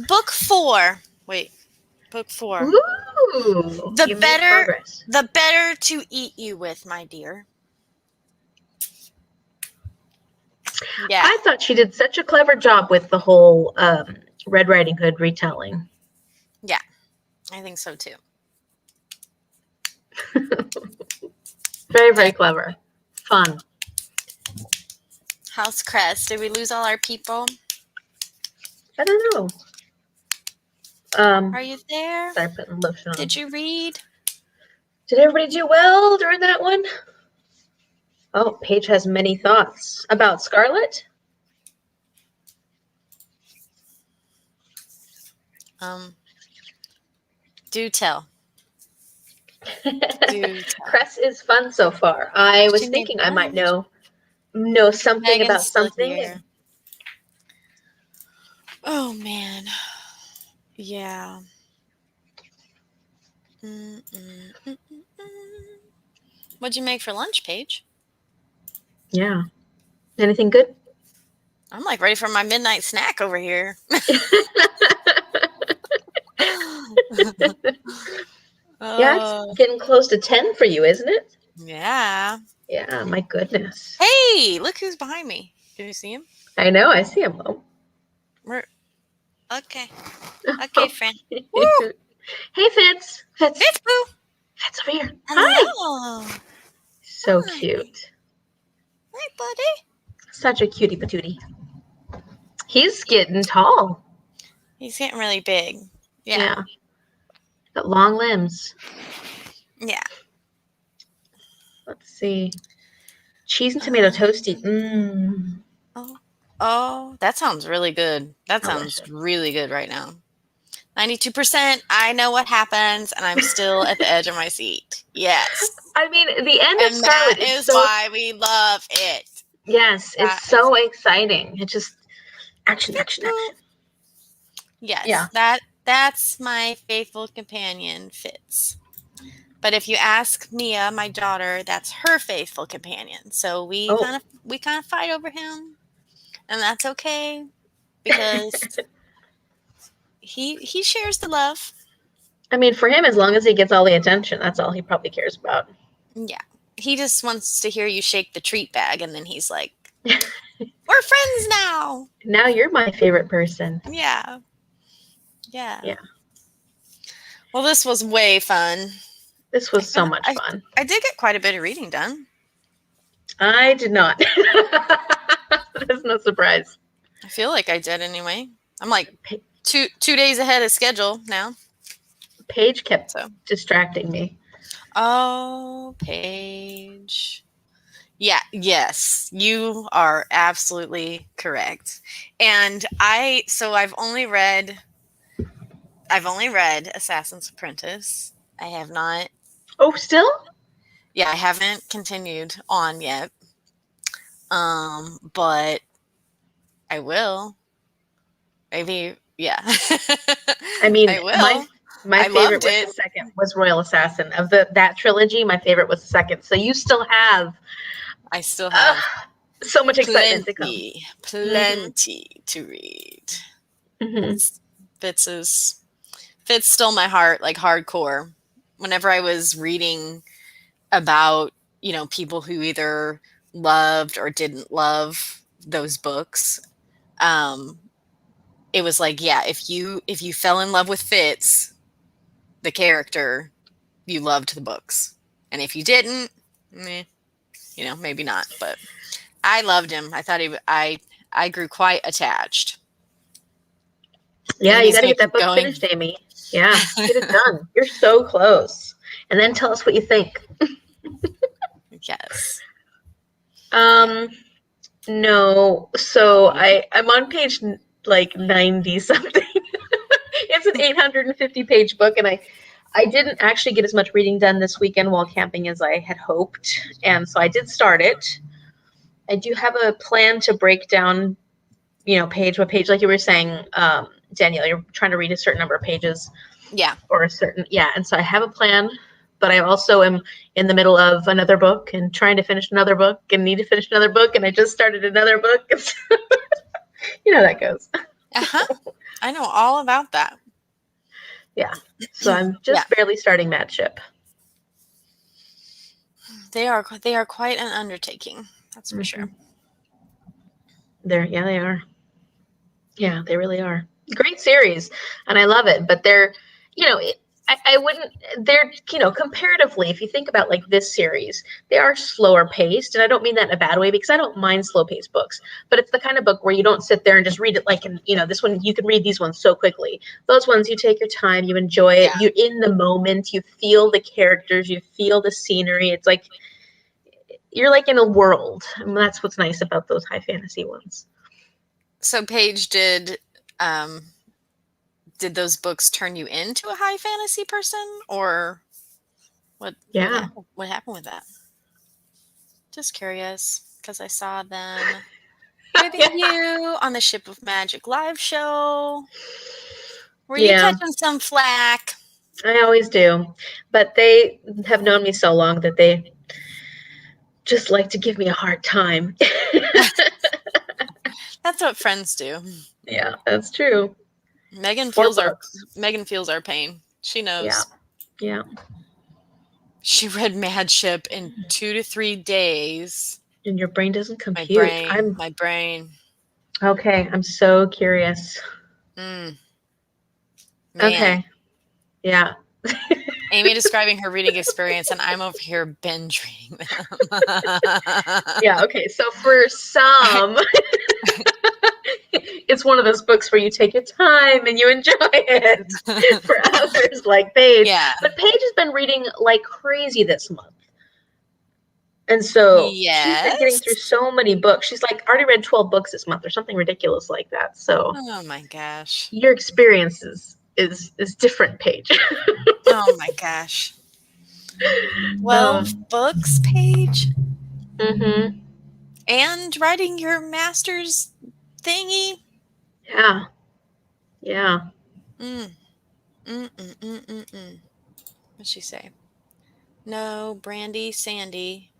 Book 4. Wait. Book 4. Ooh, you made progress. The better to eat you with, my dear. Yeah. I thought she did such a clever job with the whole Red Riding Hood retelling. Yeah, I think so too. Very, very clever. Fun. How's Crest? Did we lose all our people? I don't know. Are you there? Sorry, putting lotion on. Did you read? Did everybody do well during that one? Oh, Paige has many thoughts about Scarlet. Do tell. Cress is fun so far. I was thinking I might know something about something. Here. Oh man. Yeah. What'd you make for lunch, Paige? Yeah. Anything good? I'm like ready for my midnight snack over here. Yeah, it's getting close to 10 for you, isn't it? Yeah. Yeah, my goodness. Hey, look who's behind me. Can you see him? I know, I see him. Okay. Okay, friend. Hey, Fitz. Fitz, boo. Fitz over here. Hello. Hi. So cute. Hi, buddy. Such a cutie patootie. He's getting tall. He's getting really big. Yeah. Got long limbs. Yeah. Let's see. Cheese and tomato toasty. Mmm. Oh, that sounds really good. That sounds really good right now. 92%. I know what happens, and I'm still at the edge of my seat. Yes. I mean, the end of Scarlet is why we love it. Yes, it's so exciting. It just action. Yes. Yeah. That's my faithful companion, Fitz. But if you ask Mia, my daughter, that's her faithful companion. So we kind of fight over him. And that's okay, because he shares the love. I mean, for him, as long as he gets all the attention, that's all he probably cares about. Yeah. He just wants to hear you shake the treat bag, and then he's like, we're friends now. Now you're my favorite person. Yeah. Well, this was way fun. This was so much fun. I did get quite a bit of reading done. I did not. That's no surprise. I feel like I did anyway. I'm like 2 days ahead of schedule now. Paige kept distracting me. Oh, Paige. Yeah, yes, you are absolutely correct. And I've only read Assassin's Apprentice. I have not. Oh, still? Yeah, I haven't continued on yet. But I will. Maybe, yeah. I mean, I will. My favorite was the second, was Royal Assassin. Of that trilogy, my favorite was the second. So you still have. I still have so much excitement to come. Plenty to read. Mm-hmm. Fitz stole my heart, like hardcore. Whenever I was reading about, people who either loved or didn't love those books, it was like, yeah, if you fell in love with Fitz, the character, you loved the books. And if you didn't, maybe not. But I loved him. I thought I grew quite attached. Yeah, you got to get that book finished, Amy. Yeah, get it done. You're so close. And then tell us what you think. Yes. No. So I'm on page like 90 something. It's an 850 page book, and I didn't actually get as much reading done this weekend while camping as I had hoped, and so I did start it. I do have a plan to break down, page by page, like you were saying, Danielle. You're trying to read a certain number of pages. Yeah. Or and so I have a plan, but I also am in the middle of another book and trying to finish another book and need to finish another book, and I just started another book. You know how that goes. Uh-huh. I know all about that. Yeah. So I'm Yeah. just barely starting Madship. They are quite an undertaking. That's for Mm-hmm. sure. Yeah, they are. Yeah, they really are. Great series, and I love it. But they're, you know, I wouldn't. They're, comparatively, if you think about like this series, they are slower paced, and I don't mean that in a bad way because I don't mind slow paced books. But it's the kind of book where you don't sit there and just read it like, this one you can read these ones so quickly. Those ones you take your time, you enjoy it, Yeah. you're in the moment, you feel the characters, you feel the scenery. It's like you're like in a world, and that's what's nice about those high fantasy ones. So Paige, did those books turn you into a high fantasy person, or Yeah. what happened with that? Just curious because I saw them with Yeah. you on the Ship of Magic live show. Were you Yeah. catching some flack? I always do. But they have known me so long that they just like to give me a hard time. That's what friends do. Yeah, that's true. Megan Four feels our books. Megan feels our pain. She Yeah. knows. Yeah. She read Mad Ship in 2 to 3 days. And your brain doesn't compute. My brain. Okay. I'm so curious. Mm, man. Okay. Yeah. Amy describing her reading experience, and I'm over here binge reading them. Yeah. Okay. So for some, it's one of those books where you take your time and you enjoy it. For others, like Paige. Yeah. But Paige has been reading like crazy this month. And so she's been getting through Yes. so many books. She's like already read 12 books this month or something ridiculous like that. So Oh my gosh. your experience is different, Paige. Oh my gosh. 12 books, Paige, Mm-hmm. and writing your master's thingy. Yeah. Yeah. Mm. Mm, mm, mm, mm, mm. What'd she say? No, Brandy Sandy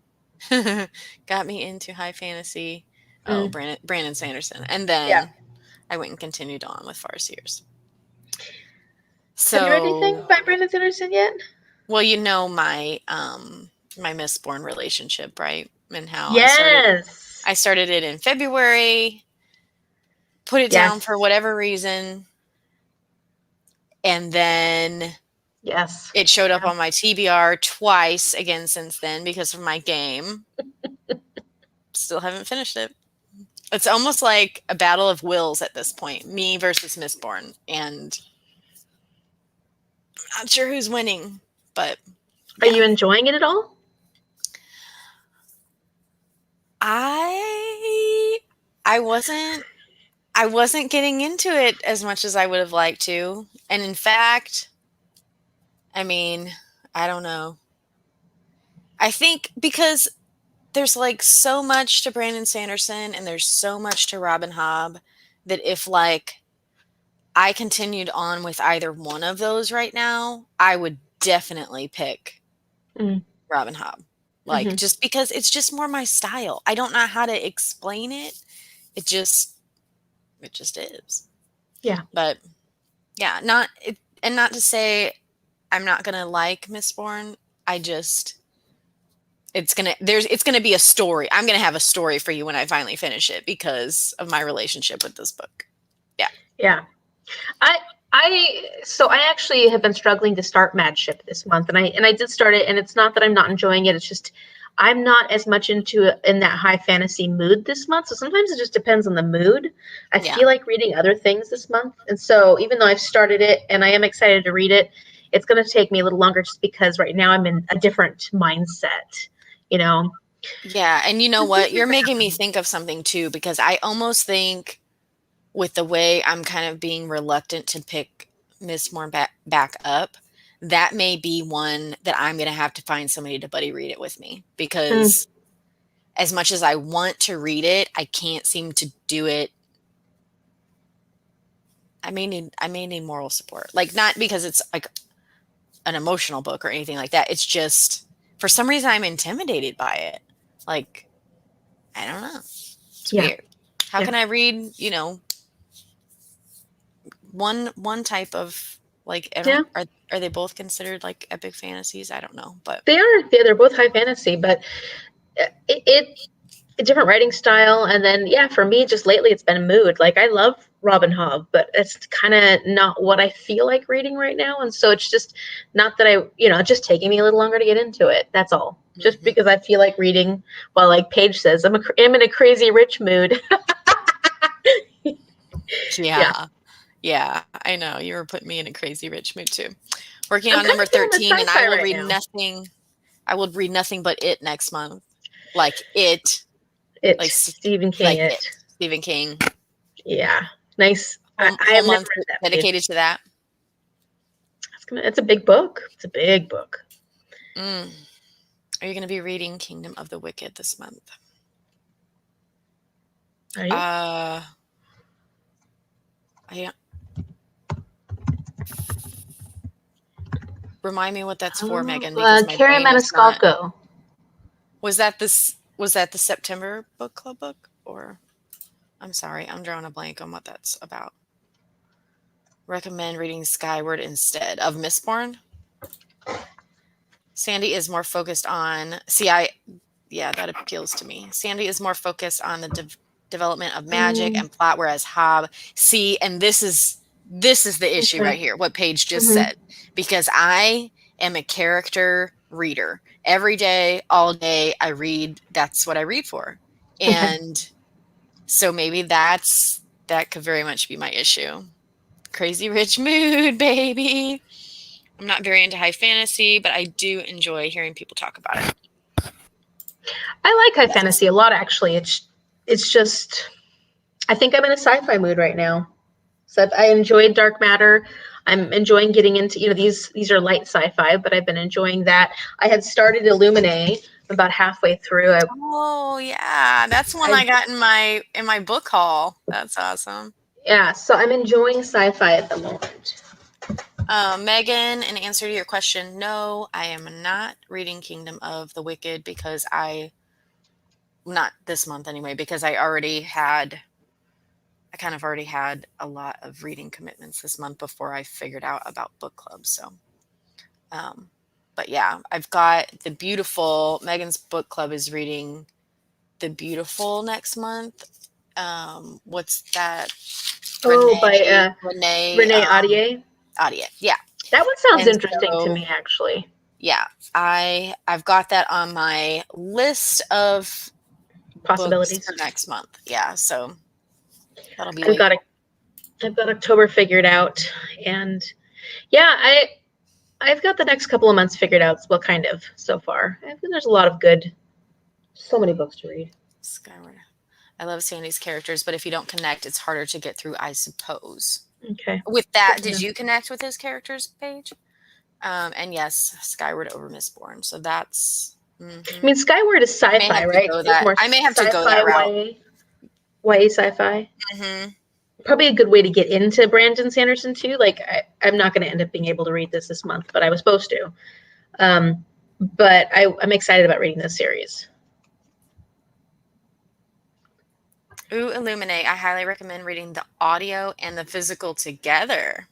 got me into high fantasy. Oh, Mm. Brandon Sanderson. And Yeah. then I went and continued on with Farseers. Have you read anything So, by Brandon Sanderson yet? well, my Mistborn relationship, right? And how Yes. I started it in February, put it down for Yes. whatever reason, and then Yes. it showed up Yeah. on my TBR twice again since then because of my game. Still haven't finished it. It's almost like a battle of wills at this point, me versus Mistborn, and I'm not sure who's winning, but Are yeah. you enjoying it at all? I I wasn't I wasn't getting into it as much as I would have liked to. And in fact, I mean, I don't know. I think because there's like so much to Brandon Sanderson and there's so much to Robin Hobb that if like I continued on with either one of those right now, I would definitely pick Mm. Robin Hobb. Like Mm-hmm. just because it's just more my style. I don't know how to explain it. It just is. Yeah. But yeah, not to say I'm not gonna like Mistborn. I just it's gonna be a story. I'm gonna have a story for you when I finally finish it because of my relationship with this book. Yeah. Yeah. I actually have been struggling to start Madship this month, and I did start it, and it's not that I'm not enjoying it. It's just I'm not as much in that high fantasy mood this month. So sometimes it just depends on the mood. I Yeah. feel like reading other things this month, and so even though I've started it and I am excited to read it, it's going to take me a little longer just because right now I'm in a different mindset. You know. Yeah, and you know But things what? are You're gonna making me happen. think of something too because I almost think with the way I'm kind of being reluctant to pick Miss More back up, that may be one that I'm going to have to find somebody to buddy read it with me Mm, because as much as I want to read it, I can't seem to do it. I may need moral support. Like not because it's like an emotional book or anything like that. It's just for some reason I'm intimidated by it. Like I don't know. It's yeah, weird. How yeah. can I read, one type of like Yeah. are they both considered like epic fantasies? I don't know, but They are. They're both high fantasy, but it a different writing style. And then, yeah, for me, just lately, it's been mood. Like, I love Robin Hobb, but it's kind of not what I feel like reading right now. And so it's just not that it's just taking me a little longer to get into it. That's all. Just because I feel like reading, well, like Paige says, I'm in a crazy rich mood. Yeah, I know. You were putting me in a crazy rich mood too. Working I'm on kind number of feeling the 13, and I sci-fi will right read now. nothing. I will read nothing but it next month. Like it. Like Stephen King. Like it. Stephen King. Yeah. Nice. Whole I've never month read that. dedicated to that. It's a big book. It's a big book. Are you going to be reading Kingdom of the Wicked this month? Are you? Remind me what that's for, Megan, because my Carrie brain is not. Maniscalco. Was that the September book club book? Or I'm sorry, I'm drawing a blank on what that's about. Recommend reading Skyward instead of Mistborn. Sandy is more focused on that appeals to me. Sandy is more focused on the development of magic and plot, whereas Hobb, and this is the issue right here, what Paige just said, because I am a character reader. Every day, all day, I read. That's what I read for. And so maybe that could very much be my issue. Crazy rich mood, baby. I'm not very into high fantasy, but I do enjoy hearing people talk about it. I like high fantasy a lot, actually. It's just, I think I'm in a sci-fi mood right now. So I enjoyed Dark Matter. I'm enjoying getting into, these are light sci-fi, but I've been enjoying that. I had started Illuminae about halfway through. Oh yeah, that's one I got in my book haul. That's awesome. Yeah, so I'm enjoying sci-fi at the moment. Megan, in answer to your question, no, I am not reading Kingdom of the Wicked because not this month anyway, because I kind of already had a lot of reading commitments this month before I figured out about book clubs. So, but yeah, I've got The Beautiful. Megan's book club is reading The Beautiful next month. What's that? Renee Ahdieh. Yeah. That one sounds interesting to me, actually. Yeah, I've got that on my list of possibilities for next month. Yeah, so that'll be. I've got October figured out, and yeah, I've got the next couple of months figured out. Well, kind of so far. I think there's a lot of so many books to read. Skyward. I love Sandy's characters, but if you don't connect, it's harder to get through, I suppose. Okay. With that, did you connect with his characters, Paige? And yes, Skyward over Mistborn. So that's. I mean, Skyward is sci-fi, right? I may have to go that route. YA sci-fi. Probably a good way to get into Brandon Sanderson too. Like, I'm not going to end up being able to read this month, but I was supposed to. But I'm excited about reading this series. Ooh, Illuminae. I highly recommend reading the audio and the physical together.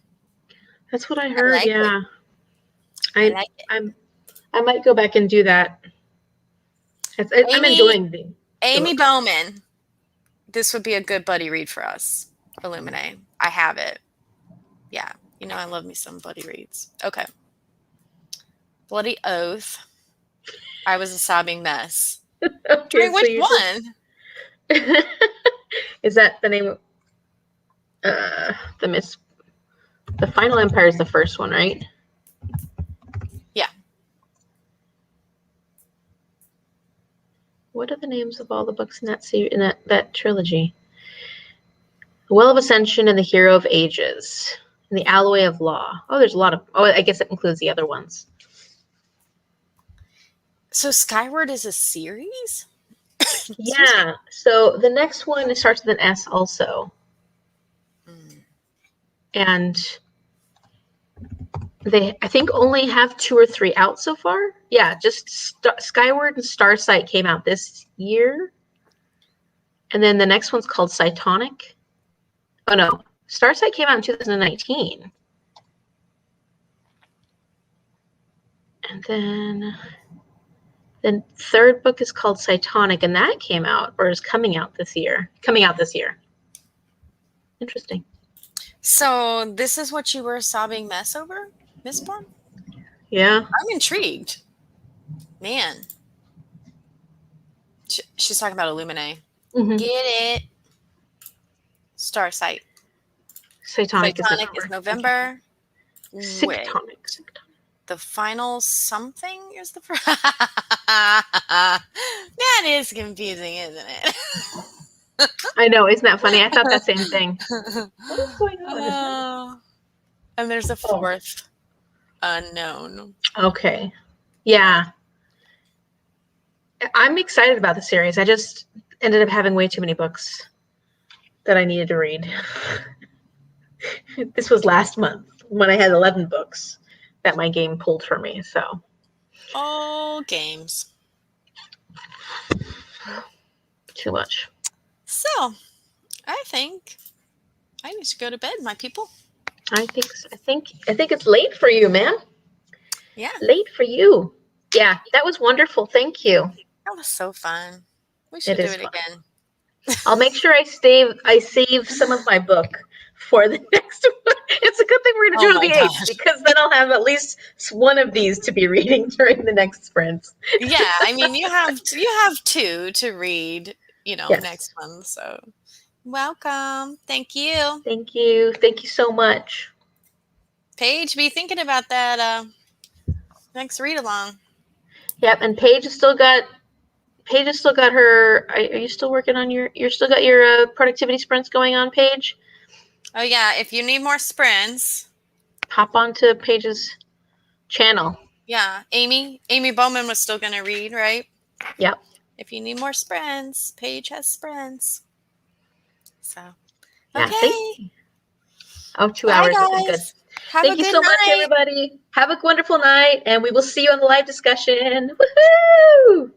That's what I heard. Yeah. I might go back and do that. I'm enjoying Amy Bowman. This would be a good buddy read for us. Illuminae. I have it. Yeah. I love me some buddy reads. Okay. Bloody Oath. I was a sobbing mess. Okay, which one? Is that the name of the Final Empire is the first one, right? Yeah. What are the names of all the books in that series, in that trilogy? The Well of Ascension and the Hero of Ages and the Alloy of Law. Oh, there's a lot of. Oh, I guess it includes the other ones. So Skyward is a series? Yeah. So the next one starts with an S also. And they, I think, only have 2 or 3 out so far. Yeah, just Skyward and Starsight came out this year. And then the next one's called Cytonic. Oh, no. Starsight came out in 2019. And then the third book is called Cytonic, and that came out, or is coming out this year. Interesting. So this is what you were sobbing mess over, Mistborn? Yeah. I'm intrigued. Man. She's talking about Illuminae. Mm-hmm. Get it. Starsight. Cytonic is November. Wait. Cyctonic. The final something is the first. That is confusing, isn't it? I know, isn't that funny? I thought that same thing. What is going on? And there's a fourth unknown. Okay. Yeah. I'm excited about the series. I just ended up having way too many books that I needed to read. This was last month when I had 11 books that my game pulled for me, so. Oh, games. Too much. So, I think I need to go to bed, my people. I think so. I think it's late for you, man. Yeah. Late for you. Yeah, that was wonderful. Thank you. That was so fun. We should do it again. I'll make sure I save some of my book for the next one. It's a good thing we're going to do the 8th, because then I'll have at least one of these to be reading during the next sprint. Yeah, I mean, you have 2 to read, next month. So, welcome. Thank you. Thank you. Thank you so much. Paige, be thinking about that next read along. Yep, and Paige has still got her. Are you still working on you still got your productivity sprints going on, Paige? Oh yeah, if you need more sprints, hop onto Paige's channel. Yeah, Amy Bowman was still going to read, right? Yep. If you need more sprints, Paige has sprints. So, okay. 2 hours. Guys. Okay, good. Thank you so much, everybody. Have a wonderful night, and we will see you on the live discussion. Woohoo!